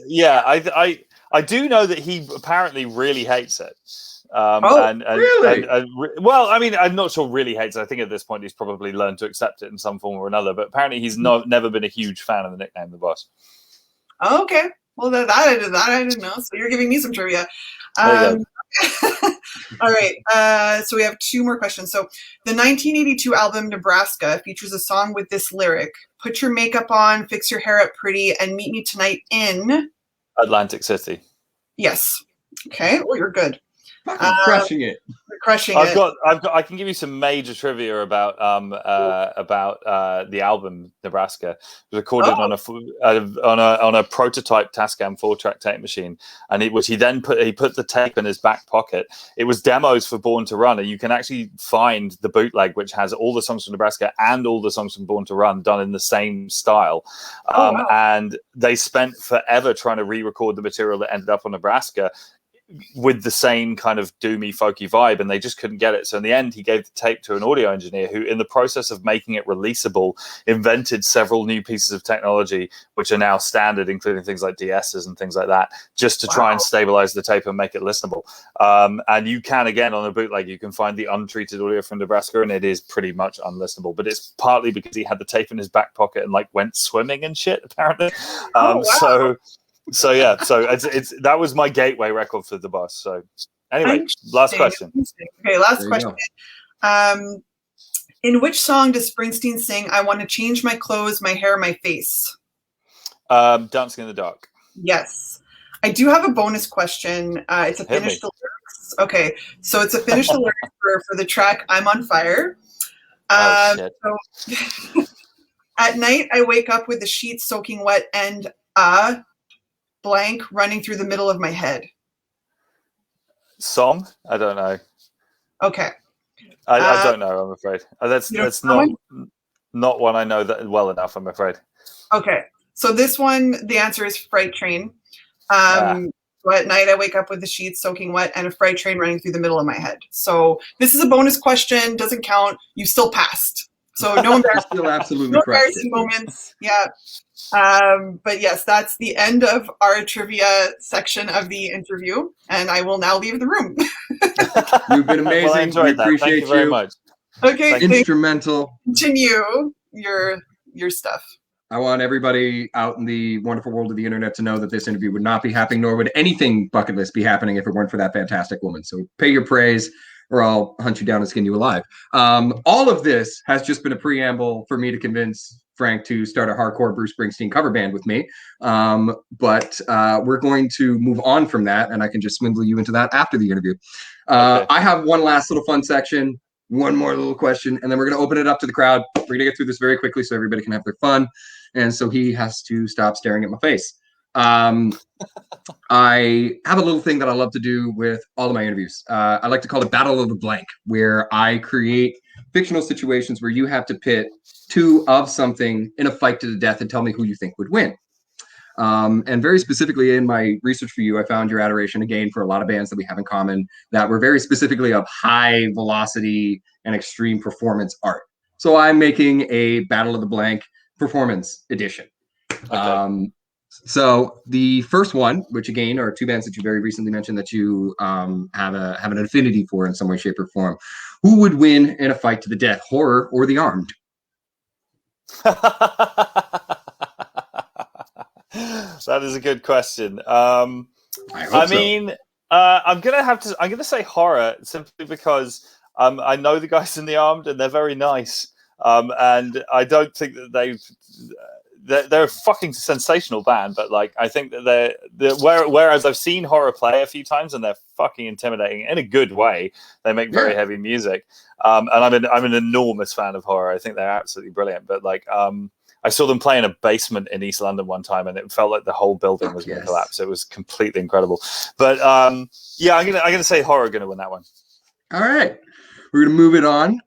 Speaker 2: I do know that he apparently really hates it.
Speaker 1: Really?
Speaker 2: Well, I mean, I'm not sure really hates it. I think at this point he's probably learned to accept it in some form or another. But apparently he's never been a huge fan of the nickname The Boss.
Speaker 3: Okay. Well, that I didn't know. So you're giving me some trivia.
Speaker 2: There you
Speaker 3: go. All right. So we have two more questions. So the 1982 album Nebraska features a song with this lyric: "Put your makeup on, fix your hair up pretty, and meet me tonight in
Speaker 2: Atlantic City."
Speaker 3: Yes. Okay. Well, you're good.
Speaker 1: Crushing it.
Speaker 3: Crushing
Speaker 2: it.
Speaker 3: I've
Speaker 2: got. I can give you some major trivia about the album Nebraska. It was recorded on a prototype Tascam 4-track tape machine, and he put the tape in his back pocket. It was demos for Born to Run, and you can actually find the bootleg, which has all the songs from Nebraska and all the songs from Born to Run done in the same style. And they spent forever trying to re-record the material that ended up on Nebraska with the same kind of doomy, folky vibe, and they just couldn't get it. So in the end, he gave the tape to an audio engineer who, in the process of making it releasable, invented several new pieces of technology, which are now standard, including things like DSs and things like that, just to try and stabilize the tape and make it listenable. And you can, again, on a bootleg, you can find the untreated audio from Nebraska, and it is pretty much unlistenable. But it's partly because he had the tape in his back pocket and went swimming and shit, apparently. So that was my gateway record for The Boss. So anyway, last question.
Speaker 3: Okay, last question. In which song does Springsteen sing "I want to change my clothes, my hair, my face"?
Speaker 2: Dancing in the Dark.
Speaker 3: Yes. I do have a bonus question. It's a finish the lyrics. Okay, so it's a finished alert for the track "I'm on Fire."
Speaker 2: Shit.
Speaker 3: So at night, I wake up with the sheets soaking wet and a blank running through the middle of my head.
Speaker 2: Song? I don't know.
Speaker 3: Okay.
Speaker 2: I don't know, I'm afraid. That's not one I know that well enough, I'm afraid.
Speaker 3: Okay. So this one, the answer is Freight Train. So at night, I wake up with the sheets soaking wet and a freight train running through the middle of my head. So this is a bonus question, doesn't count. You still passed. So no embarrassing moments. Yeah. But yes, that's the end of our trivia section of the interview, and I will now leave the room.
Speaker 1: You've been amazing.
Speaker 2: Well, I enjoyed that.
Speaker 1: Appreciate
Speaker 2: Thank you very much.
Speaker 3: Okay.
Speaker 1: Instrumental.
Speaker 3: Continue your stuff.
Speaker 1: I want everybody out in the wonderful world of the internet to know that this interview would not be happening, nor would anything Bucketlist be happening if it weren't for that fantastic woman. So pay your praise, or I'll hunt you down and skin you alive. All of this has just been a preamble for me to convince Frank to start a hardcore Bruce Springsteen cover band with me. But we're going to move on from that, and I can just swindle you into that after the interview. Okay. I have one last little fun section, one more little question, and then we're going to open it up to the crowd. We're going to get through this very quickly so everybody can have their fun. And so he has to stop staring at my face. I have a little thing that I love to do with all of my interviews. I like to call it Battle of the Blank, where I create fictional situations where you have to pit two of something in a fight to the death and tell me who you think would win. And very specifically in my research for you, I found your adoration again for a lot of bands that we have in common that were very specifically of high velocity and extreme performance art. So I'm making a Battle of the Blank performance edition. Okay. So the first one, which again are two bands that you very recently mentioned that you have an affinity for in some way, shape, or form. Who would win in a fight to the death, Horror or The Armed?
Speaker 2: That is a good question. I'm gonna say Horror simply because I know the guys in The Armed and they're very nice. And I don't think that they're a fucking sensational band, but like I think that whereas I've seen Horror play a few times and they're fucking intimidating in a good way. They make very heavy music, and I'm an enormous fan of Horror. I think they're absolutely brilliant. But like I saw them play in a basement in East London one time, and it felt like the whole building was going to collapse. It was completely incredible. But I'm gonna say Horror going to win that one.
Speaker 1: All right. We're going to move it on.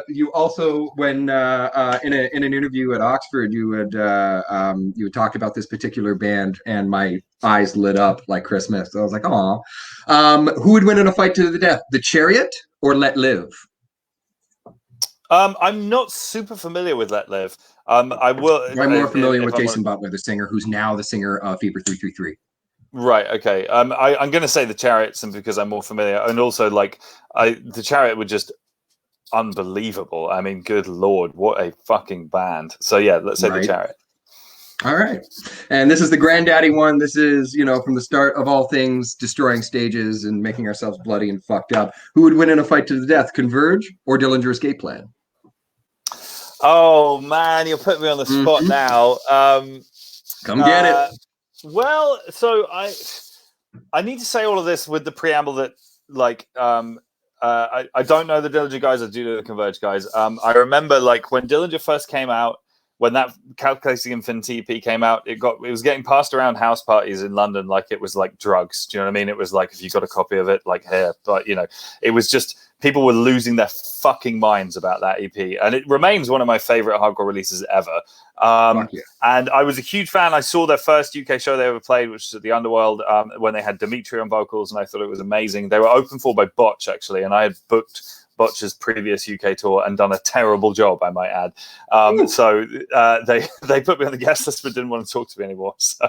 Speaker 1: You also, when in an interview at Oxford, you had talked about this particular band, and my eyes lit up like Christmas. So I was like, "Aw." Who would win in a fight to the death, The Chariot or Let Live?
Speaker 2: I'm not super familiar with Let Live. I'm
Speaker 1: more familiar with Jason Butler, the singer, who's now the singer of Fever 333.
Speaker 2: Right. Okay. I'm going to say The Chariot simply because I'm more familiar, and also like The Chariot were just unbelievable. I mean, good Lord, what a fucking band. So yeah, let's say The Chariot.
Speaker 1: All right. And this is the granddaddy one. This is, from the start of all things, destroying stages and making ourselves bloody and fucked up. Who would win in a fight to the death, Converge or Dillinger Escape Plan?
Speaker 2: Oh man, you're putting me on the spot now.
Speaker 1: Come get it.
Speaker 2: Well, so I need to say all of this with the preamble that like I don't know the Dillinger guys. I do know the Converge guys. I remember like when Dillinger first came out, when that Calculating Infinity EP came out, it was getting passed around house parties in London like it was like drugs. Do you know what I mean? It was like if you got a copy of it, like here, but it was just people were losing their fucking minds about that EP, and it remains one of my favorite hardcore releases ever. And I was a huge fan. I saw their first UK show they ever played, which was at the Underworld, when they had Dimitri on vocals, and I thought it was amazing. They were opened for by Botch, actually, and I had booked Botch's previous UK tour and done a terrible job, I might add. So they put me on the guest list but didn't want to talk to me anymore. So,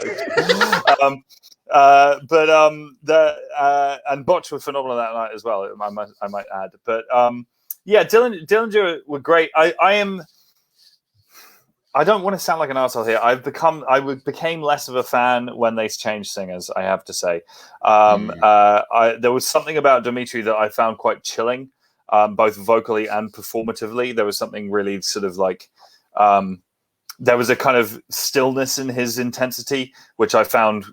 Speaker 2: and Botch were phenomenal that night as well, I might add. But Dillinger were great. I don't want to sound like an arsehole here. I became less of a fan when they changed singers, I have to say. There was something about Dimitri that I found quite chilling, both vocally and performatively. There was something really sort of like, there was a kind of stillness in his intensity, which I found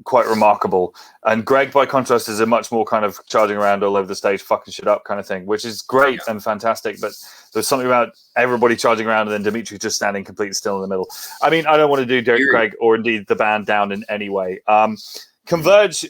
Speaker 2: quite remarkable. And Greg, by contrast, is a much more kind of charging around all over the stage, fucking shit up kind of thing, which is great and fantastic. But there's something about everybody charging around and then Dimitri just standing completely still in the middle. I mean, I don't want to do Derek Craig or indeed the band down in any way. Converge,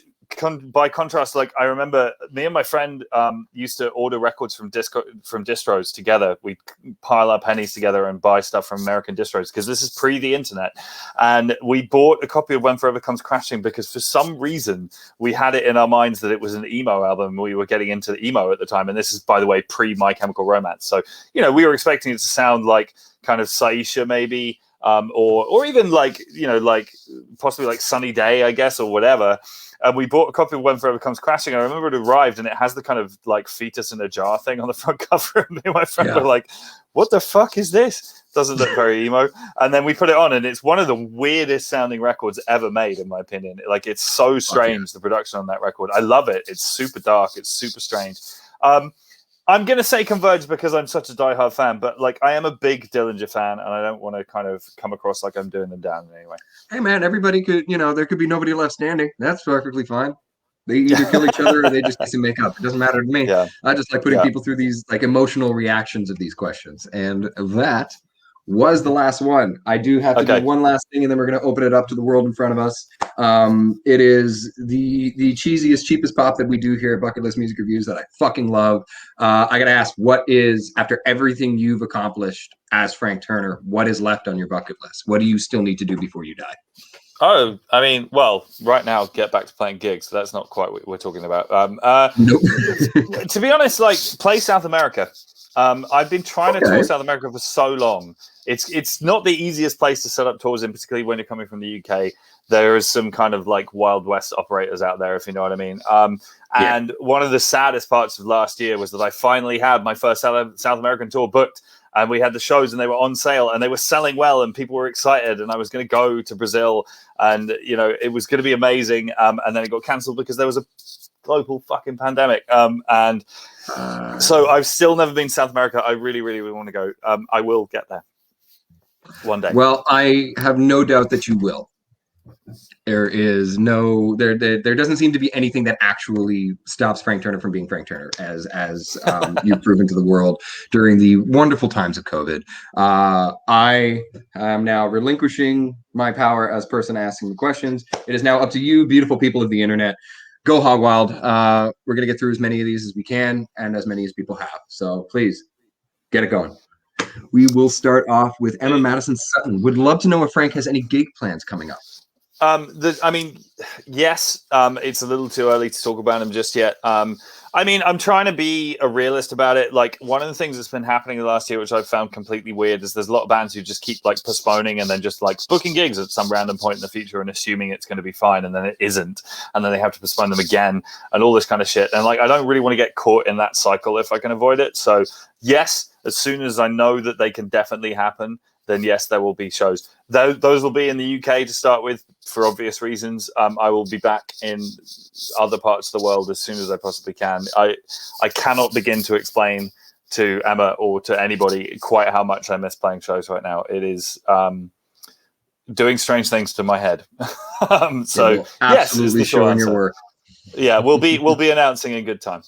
Speaker 2: by contrast, like I remember me and my friend used to order records from distros together. We'd pile our pennies together and buy stuff from American distros because this is pre the internet. And we bought a copy of When Forever Comes Crashing because for some reason we had it in our minds that it was an emo album. We were getting into the emo at the time. And this is, by the way, pre My Chemical Romance. So, you know, we were expecting it to sound like kind of Saisha maybe, or even like, you know, like possibly like Sunny Day, I guess, or whatever. And we bought a copy of When Forever Comes Crashing. I remember it arrived and it has the kind of like fetus in a jar thing on the front cover. And me and my friend were like, what the fuck is this? Doesn't look very emo. And then we put it on and it's one of the weirdest sounding records ever made, in my opinion. Like it's so strange, the production on that record. I love it. It's super dark. It's super strange. I'm going to say Converge because I'm such a diehard fan, but like I am a big Dillinger fan and I don't want to kind of come across like I'm doing them down in any way.
Speaker 1: Hey man, everybody could, you know, there could be nobody left standing. That's perfectly fine. They either kill each other or they just kiss and make up. It doesn't matter to me.
Speaker 2: Yeah.
Speaker 1: I just like putting people through these like emotional reactions of these questions. And that was the last one. I do have to do one last thing and then we're going to open it up to the world in front of us. It is the cheesiest, cheapest pop that we do here at Bucket List Music Reviews that I fucking love. I got to ask, what is, after everything you've accomplished as Frank Turner, what is left on your bucket list? What do you still need to do before you die?
Speaker 2: Oh, I mean, well, right now, get back to playing gigs. So that's not quite what we're talking about.
Speaker 1: Nope.
Speaker 2: To be honest, like, play South America. I've been trying to tour South America for so long. It's not the easiest place to set up tours in, particularly when you're coming from the UK. There is some kind of like Wild West operators out there, if you know what I mean. And one of the saddest parts of last year was that I finally had my first South American tour booked. And we had the shows and they were on sale and they were selling well and people were excited. And I was going to go to Brazil and, you know, it was going to be amazing. And then it got cancelled because there was a global fucking pandemic. So I've still never been to South America. I really, really, really want to go. I will get there one day.
Speaker 1: Well, I have no doubt that you will. There is no, there doesn't seem to be anything that actually stops Frank Turner from being Frank Turner, as you've proven to the world during the wonderful times of COVID. I am now relinquishing my power as person asking the questions. It is now up to you, beautiful people of the internet. Go hog wild. We're going to get through as many of these as we can and as many as people have. So please get it going. We will start off with Emma Madison Sutton. Would love to know if Frank has any gig plans coming up.
Speaker 2: I mean, yes, it's a little too early to talk about them just yet. I mean, I'm trying to be a realist about it. Like, one of the things that's been happening the last year, which I've found completely weird, is there's a lot of bands who just keep like postponing and then just like booking gigs at some random point in the future and assuming it's going to be fine, and then it isn't, and then they have to postpone them again and all this kind of shit. And like, I don't really want to get caught in that cycle if I can avoid it. So yes, as soon as I know that they can definitely happen, then yes, there will be shows. Those will be in the UK to start with, for obvious reasons. I will be back in other parts of the world as soon as I possibly can. I cannot begin to explain to Emma or to anybody quite how much I miss playing shows right now. It is doing strange things to my head. So
Speaker 1: absolutely showing your work.
Speaker 2: Yeah, we'll be announcing in good time.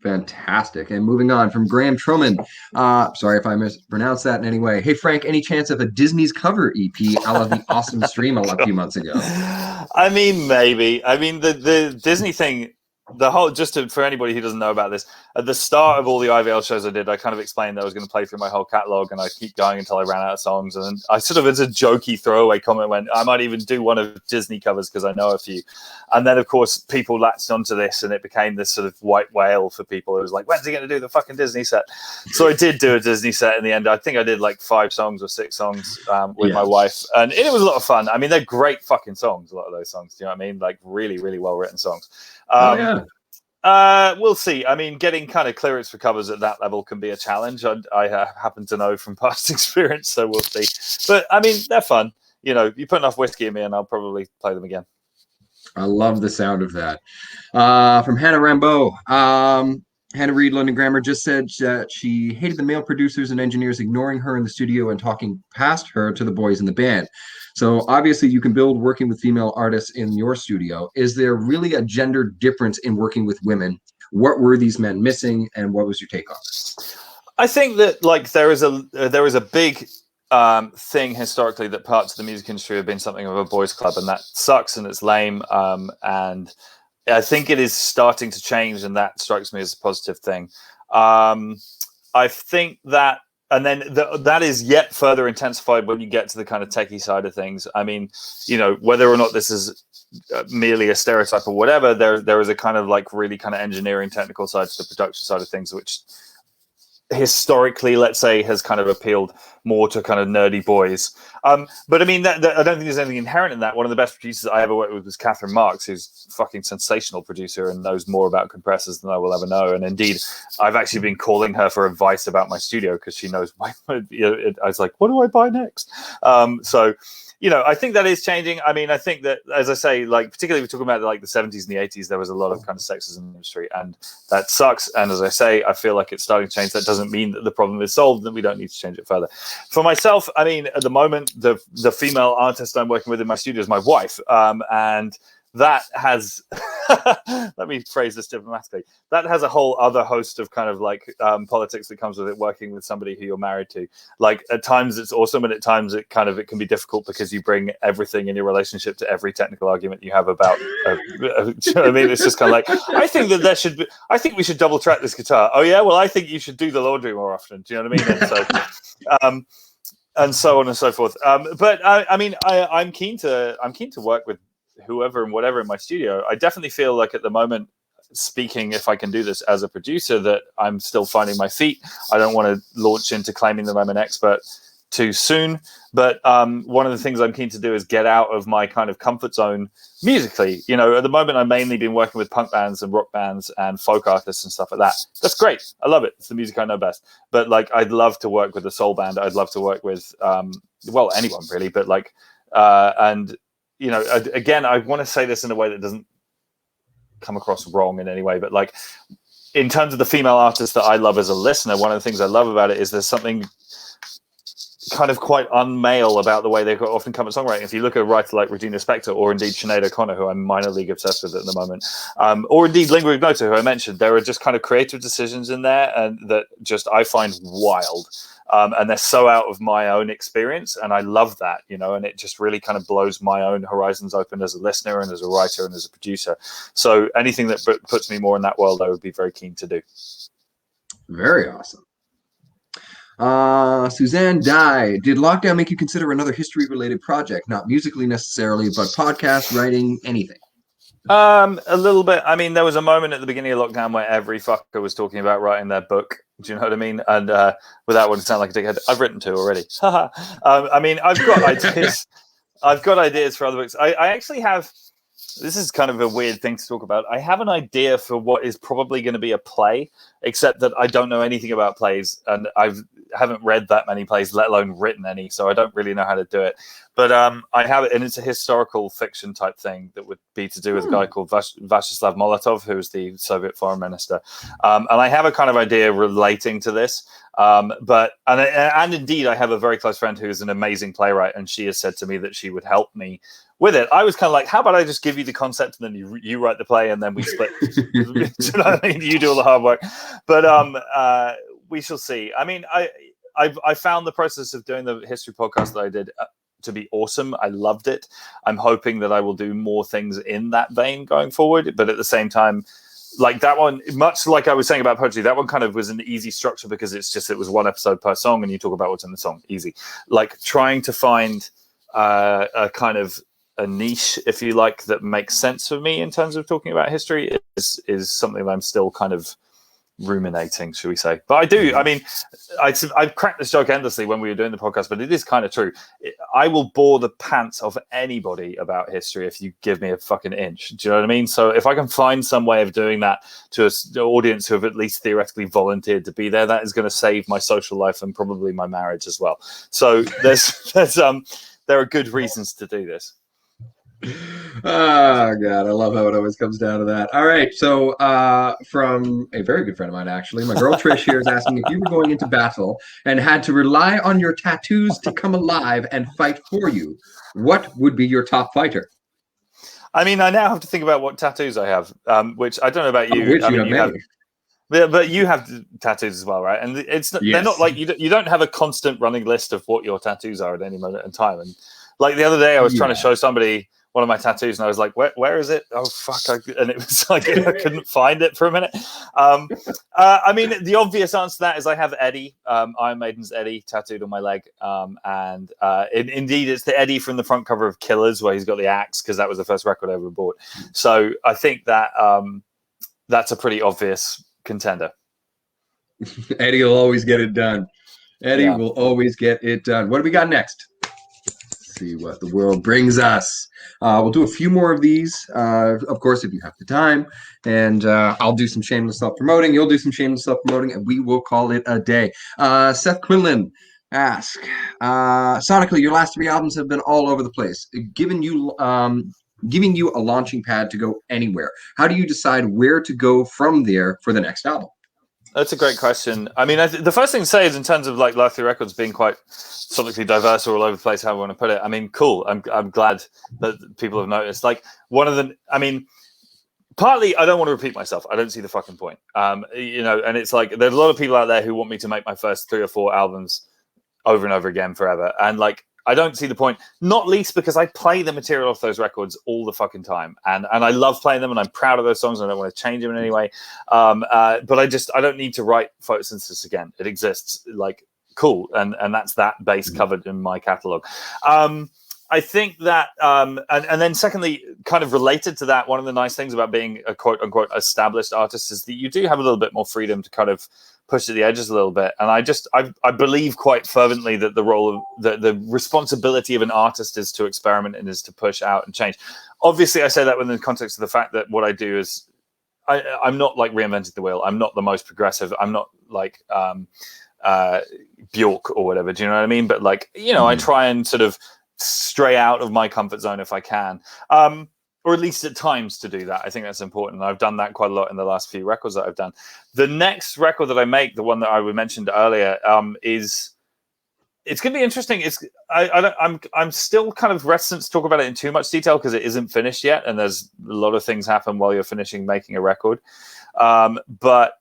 Speaker 1: Fantastic. And moving on from Graham Truman. Sorry if I mispronounced that in any way. Hey, Frank, any chance of a Disney's cover EP a la the Awesome Stream a few months ago?
Speaker 2: I mean, maybe. I mean, the Disney thing, the whole, for anybody who doesn't know about this, at the start of all the IVL shows I did, I kind of explained that I was going to play through my whole catalog, and I keep going until I ran out of songs. And I sort of, as a jokey throwaway comment, went, I might even do one of Disney covers because I know a few. And then, of course, people latched onto this, and it became this sort of white whale for people. It was like, when's he going to do the fucking Disney set? So I did do a Disney set in the end. I think I did like 5 songs or 6 songs with my wife, and it was a lot of fun. I mean, they're great fucking songs, a lot of those songs. Do you know what I mean? Like, really, really well written songs. We'll see. I mean, getting kind of clearance for covers at that level can be a challenge. I happen to know from past experience, so we'll see. But I mean, they're fun. You know, you put enough whiskey in me, and I'll probably play them again. I
Speaker 1: love the sound of that. From Hannah Rambeau. Hannah Reed, London Grammar, just said that she hated the male producers and engineers ignoring her in the studio and talking past her to the boys in the band. So obviously you can build working with female artists in your studio. Is there really a gender difference in working with women? What were these men missing, and what was your take on this?
Speaker 2: I think that like there is a big thing historically that parts of the music industry have been something of a boys' club, and that sucks and it's lame. And I think it is starting to change, and that strikes me as a positive thing. I think that, and then that is yet further intensified when you get to the kind of techie side of things. I mean, you know, whether or not this is merely a stereotype or whatever, there is a kind of like really kind of engineering technical side to the production side of things, which historically, let's say, has kind of appealed more to kind of nerdy boys. But I mean, that I don't think there's anything inherent in that. One of the best producers I ever worked with was Catherine Marks, who's a fucking sensational producer and knows more about compressors than I will ever know. And indeed, I've actually been calling her for advice about my studio because she knows I was like, what do I buy next? So, you know, I think that is changing. I mean, I think that, as I say, like, particularly we're talking about like the 70s and the 80s, there was a lot of kind of sexism in the industry, and that sucks. And as I say, I feel like it's starting to change. That doesn't mean that the problem is solved and we don't need to change it further. For myself, I mean, at the moment, the female artist I'm working with in my studio is my wife. And that has, let me phrase this diplomatically, that has a whole other host of kind of like politics that comes with it, working with somebody who you're married to. Like at times it's awesome, and at times it can be difficult because you bring everything in your relationship to every technical argument you have about, you know what I mean? It's just kind of like, I think we should double track this guitar. Oh yeah, well I think you should do the laundry more often. Do you know what I mean? And so on and so forth. But I mean, I'm keen to work with whoever and whatever in my studio. I definitely feel like at the moment, speaking, if I can do this as a producer, that I'm still finding my feet. I don't want to launch into claiming that I'm an expert too soon, but one of the things I'm keen to do is get out of my kind of comfort zone musically. You know, at the moment I've mainly been working with punk bands and rock bands and folk artists and stuff like that. That's great. I love it. It's the music I know best. But like, I'd love to work with a soul band. I'd love to work with well, anyone really, but like and you know, again, I want to say this in a way that doesn't come across wrong in any way, but like in terms of the female artists that I love as a listener, one of the things I love about it is there's something kind of quite unmale about the way they often come at songwriting. If you look at a writer like Regina Spektor, or indeed Sinead O'Connor, who I'm minor league obsessed with at the moment, or indeed Lingua Ignota, who I mentioned, there are just kind of creative decisions in there and that just I find wild. And they're so out of my own experience, and I love that, you know, and it just really kind of blows my own horizons open as a listener and as a writer and as a producer. So anything that puts me more in that world, I would be very keen to do.
Speaker 1: Very awesome. Suzanne Dye, did lockdown make you consider another history-related project? Not musically necessarily, but podcast, writing, anything?
Speaker 2: A little bit. I mean, there was a moment at the beginning of lockdown where every fucker was talking about writing their book. Do you know what I mean? And without wanting to sound like a dickhead, I've written two already. I mean, I've got ideas. I've got ideas for other books. I actually have. This is kind of a weird thing to talk about. I have an idea for what is probably going to be a play, except that I don't know anything about plays, and I haven't read that many plays, let alone written any, so I don't really know how to do it. But I have it, and it's a historical fiction type thing that would be to do with a guy called Vyacheslav Molotov, who was the Soviet foreign minister. And I have a kind of idea relating to this. And indeed, I have a very close friend who is an amazing playwright, and she has said to me that she would help me with it. I was kind of like, how about I just give you the concept and then you write the play and then we split. Do you know what I mean? You do all the hard work. But we shall see. I mean, I found the process of doing the history podcast that I did to be awesome. I loved it. I'm hoping that I will do more things in that vein going forward. But at the same time, like that one, much like I was saying about poetry, that one kind of was an easy structure because it was one episode per song and you talk about what's in the song. Easy. Like trying to find a kind of a niche, if you like, that makes sense for me in terms of talking about history is something that I'm still kind of ruminating, should we say. But I do, I mean, I've cracked this joke endlessly when we were doing the podcast, but it is kind of true. I will bore the pants of anybody about history if you give me a fucking inch. Do you know what I mean? So if I can find some way of doing that to an audience who have at least theoretically volunteered to be there, that is going to save my social life and probably my marriage as well. So there are good reasons to do this.
Speaker 1: Oh God, I love how it always comes down to that. All right, so from a very good friend of mine, actually, my girl Trish here is asking if you were going into battle and had to rely on your tattoos to come alive and fight for you, what would be your top fighter?
Speaker 2: I mean, I now have to think about what tattoos I have, which I don't know about you.
Speaker 1: Which
Speaker 2: I
Speaker 1: you
Speaker 2: mean,
Speaker 1: have
Speaker 2: you
Speaker 1: many.
Speaker 2: have. But you have tattoos as well, right? And they're not
Speaker 1: Yes.
Speaker 2: like you don't have a constant running list of what your tattoos are at any moment in time. And like the other day, I was trying to show somebody one of my tattoos, and I was like, "Where is it? Oh fuck!" And it was like I couldn't find it for a minute. I mean, the obvious answer to that is I have Eddie, Iron Maiden's Eddie, tattooed on my leg, and indeed, it's the Eddie from the front cover of Killers, where he's got the axe, because that was the first record I ever bought. So I think that that's a pretty obvious contender.
Speaker 1: Eddie will always get it done. Eddie will always get it done. What do we got next? Let's see what the world brings us. We'll do a few more of these, of course, if you have the time. And I'll do some shameless self-promoting. You'll do some shameless self-promoting, and we will call it a day. Seth Quinlan asks, sonically, your last 3 albums have been all over the place. Giving you a launching pad to go anywhere. How do you decide where to go from there for the next album?
Speaker 2: That's a great question. I mean, the first thing to say is in terms of like last 3 records being quite sonically diverse or all over the place, however you want to put it. I mean, cool. I'm glad that people have noticed. Like I mean, partly I don't want to repeat myself. I don't see the fucking point. You know, and it's like there's a lot of people out there who want me to make my first 3 or 4 albums over and over again forever. And like, I don't see the point, not least because I play the material off those records all the fucking time. And I love playing them, and I'm proud of those songs, and I don't want to change them in any way. But I don't need to write Photosynthesis again. It exists. Like, cool. And that's that base covered in my catalog. I think that, and then secondly, kind of related to that, one of the nice things about being a quote unquote established artist is that you do have a little bit more freedom to kind of push to the edges a little bit. And I believe quite fervently that the role of the responsibility of an artist is to experiment and is to push out and change. Obviously, I say that within the context of the fact that what I do is I'm not like reinventing the wheel. I'm not the most progressive. I'm not like Bjork or whatever. Do you know what I mean? But like, you know, I try and sort of stray out of my comfort zone if I can. Or at least at times to do that. I think that's important. I've done that quite a lot in the last few records that I've done. The next record that I make, the one that I mentioned earlier, it's going to be interesting. I'm still kind of reticent to talk about it in too much detail because it isn't finished yet, and there's a lot of things happen while you're finishing making a record. But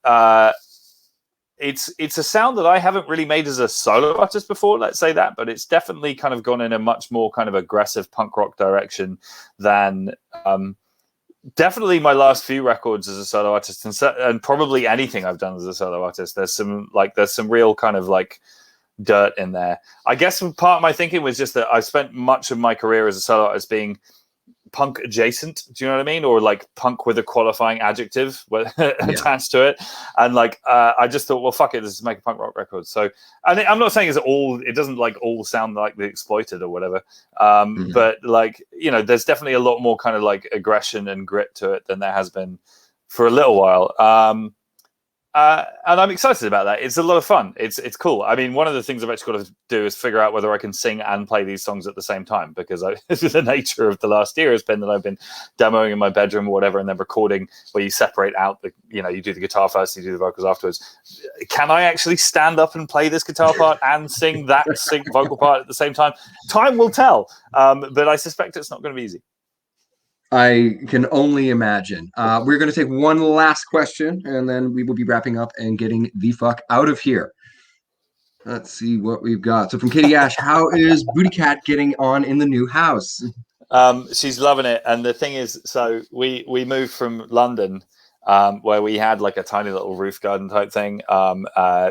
Speaker 2: it's a sound that I haven't really made as a solo artist before, let's say that, but it's definitely kind of gone in a much more kind of aggressive punk rock direction than definitely my last few records as a solo artist, and probably anything I've done as a solo artist. There's some real kind of like dirt in there. I guess part of my thinking was just that I spent much of my career as a solo artist being punk adjacent, do you know what I mean? Or like punk with a qualifying adjective attached to it. And like, I just thought, well, fuck it, let's just make a punk rock record. So I'm not saying it doesn't like all sound like The Exploited or whatever. But like, you know, there's definitely a lot more kind of like aggression and grit to it than there has been for a little while. And I'm excited about that. It's a lot of fun. It's cool. I mean, one of the things I've actually got to do is figure out whether I can sing and play these songs at the same time, because the nature of the last year has been that I've been demoing in my bedroom or whatever, and then recording where you separate out you do the guitar first, you do the vocals afterwards. Can I actually stand up and play this guitar part and sing that vocal part at the same time? Time will tell. But I suspect it's not going to be easy.
Speaker 1: I can only imagine. We're going to take one last question, and then we will be wrapping up and getting the fuck out of here. Let's see what we've got. So from Katie Ash, how is Booty Cat getting on in the new house?
Speaker 2: She's loving it. And the thing is, so we moved from London, where we had like a tiny little roof garden type thing,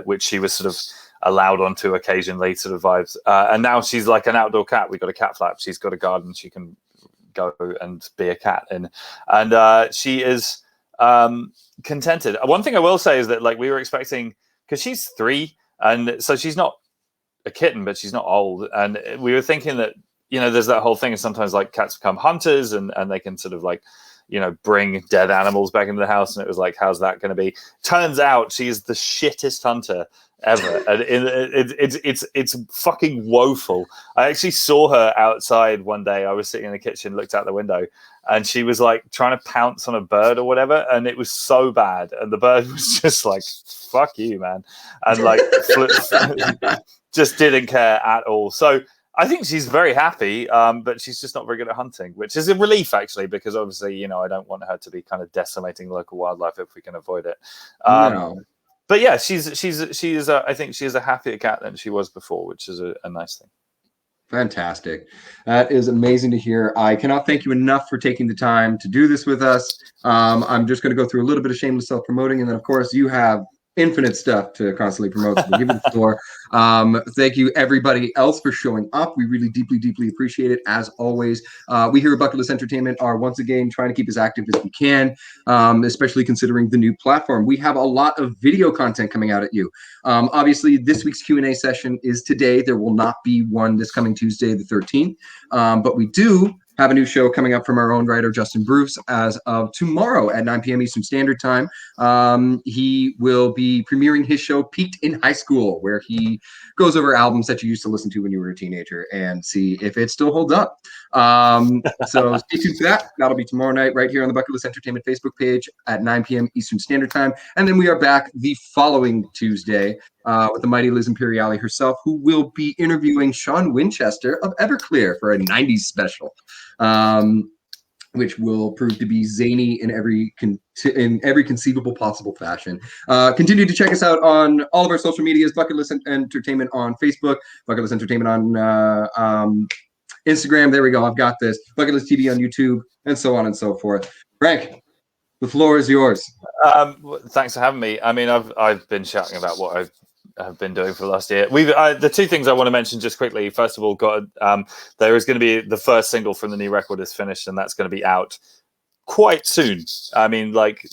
Speaker 2: which she was sort of allowed onto occasionally, sort of vibes. And now she's like an outdoor cat. We've got a cat flap. She's got a garden. She can go and be a cat in, and she is contented. One thing I will say is that like we were expecting, because she's 3, and so she's not a kitten, but she's not old, and we were thinking that, you know, there's that whole thing of sometimes like cats become hunters, and they can sort of like, bring dead animals back into the house. And it was like, how's that going to be? Turns out she is the shittest hunter ever. And it's fucking woeful. I actually saw her outside one day. I was sitting in the kitchen, looked out the window, and she was like trying to pounce on a bird or whatever, and it was so bad. And the bird was just like, fuck you, man. And like just didn't care at all. So I think she's very happy, but she's just not very good at hunting, which is a relief, actually, because obviously, I don't want her to be kind of decimating local wildlife if we can avoid it.
Speaker 1: No.
Speaker 2: But yeah, she is. I think she is a happier cat than she was before, which is a nice thing.
Speaker 1: Fantastic. That is amazing to hear. I cannot thank you enough for taking the time to do this with us. I'm just going to go through a little bit of shameless self-promoting, and then, of course, you have infinite stuff to constantly promote. So we'll give it the floor. Thank you, everybody else, for showing up. We really deeply appreciate it, as always. We here at Bucketlist Entertainment are once again trying to keep as active as we can, especially considering the new platform. We have a lot of video content coming out at you. Obviously, this week's Q&A session is today. There will not be one this coming Tuesday, the 13th, but we do have a new show coming up from our own writer, Justin Bruce, as of tomorrow at 9 p.m. Eastern Standard Time. He will be premiering his show, Peaked in High School, where he goes over albums that you used to listen to when you were a teenager and see if it still holds up. So stay tuned for that. That'll be tomorrow night right here on the Bucketlist Entertainment Facebook page at 9 p.m. Eastern Standard Time. And then we are back the following Tuesday with the mighty Liz Imperiale herself, who will be interviewing Sean Winchester of Everclear for a 90s special. Which will prove to be zany in every conceivable possible fashion. Continue to check us out on all of our social medias, Bucketlist Entertainment on Facebook, Bucketlist Entertainment on Instagram. There we go. I've got this. Bucketlist TV on YouTube, and so on and so forth. Frank, the floor is yours.
Speaker 2: Thanks for having me. I mean, I've been shouting about what I've been doing for the last year. The two things I want to mention just quickly. First of all, there is going to be the first single from the new record is finished, and that's going to be out quite soon. I mean, like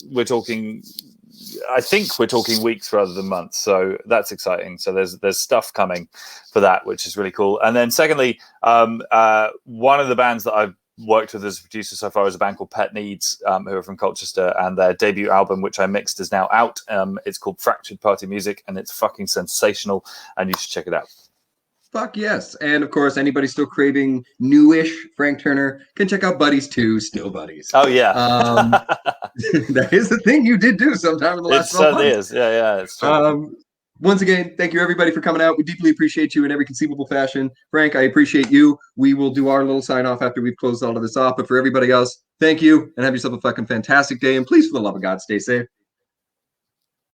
Speaker 2: I think we're talking weeks rather than months, so that's exciting. So there's stuff coming for that, which is really cool. And then secondly, one of the bands that I've worked with as a producer so far is a band called Pet Needs, who are from Colchester, and their debut album, which I mixed, is now out. It's called Fractured Party Music, and it's fucking sensational, and you should check it out.
Speaker 1: Fuck yes. And of course, anybody still craving newish Frank Turner can check out Buddies 2, Still Buddies.
Speaker 2: Oh yeah.
Speaker 1: That is the thing you did do sometime in the last 12 months.
Speaker 2: It is. Yeah, it's true.
Speaker 1: Once again, thank you everybody for coming out. We deeply appreciate you in every conceivable fashion. Frank, I appreciate you. We will do our little sign off after we've closed all of this off. But for everybody else, thank you and have yourself a fucking fantastic day. And please, for the love of God, stay safe.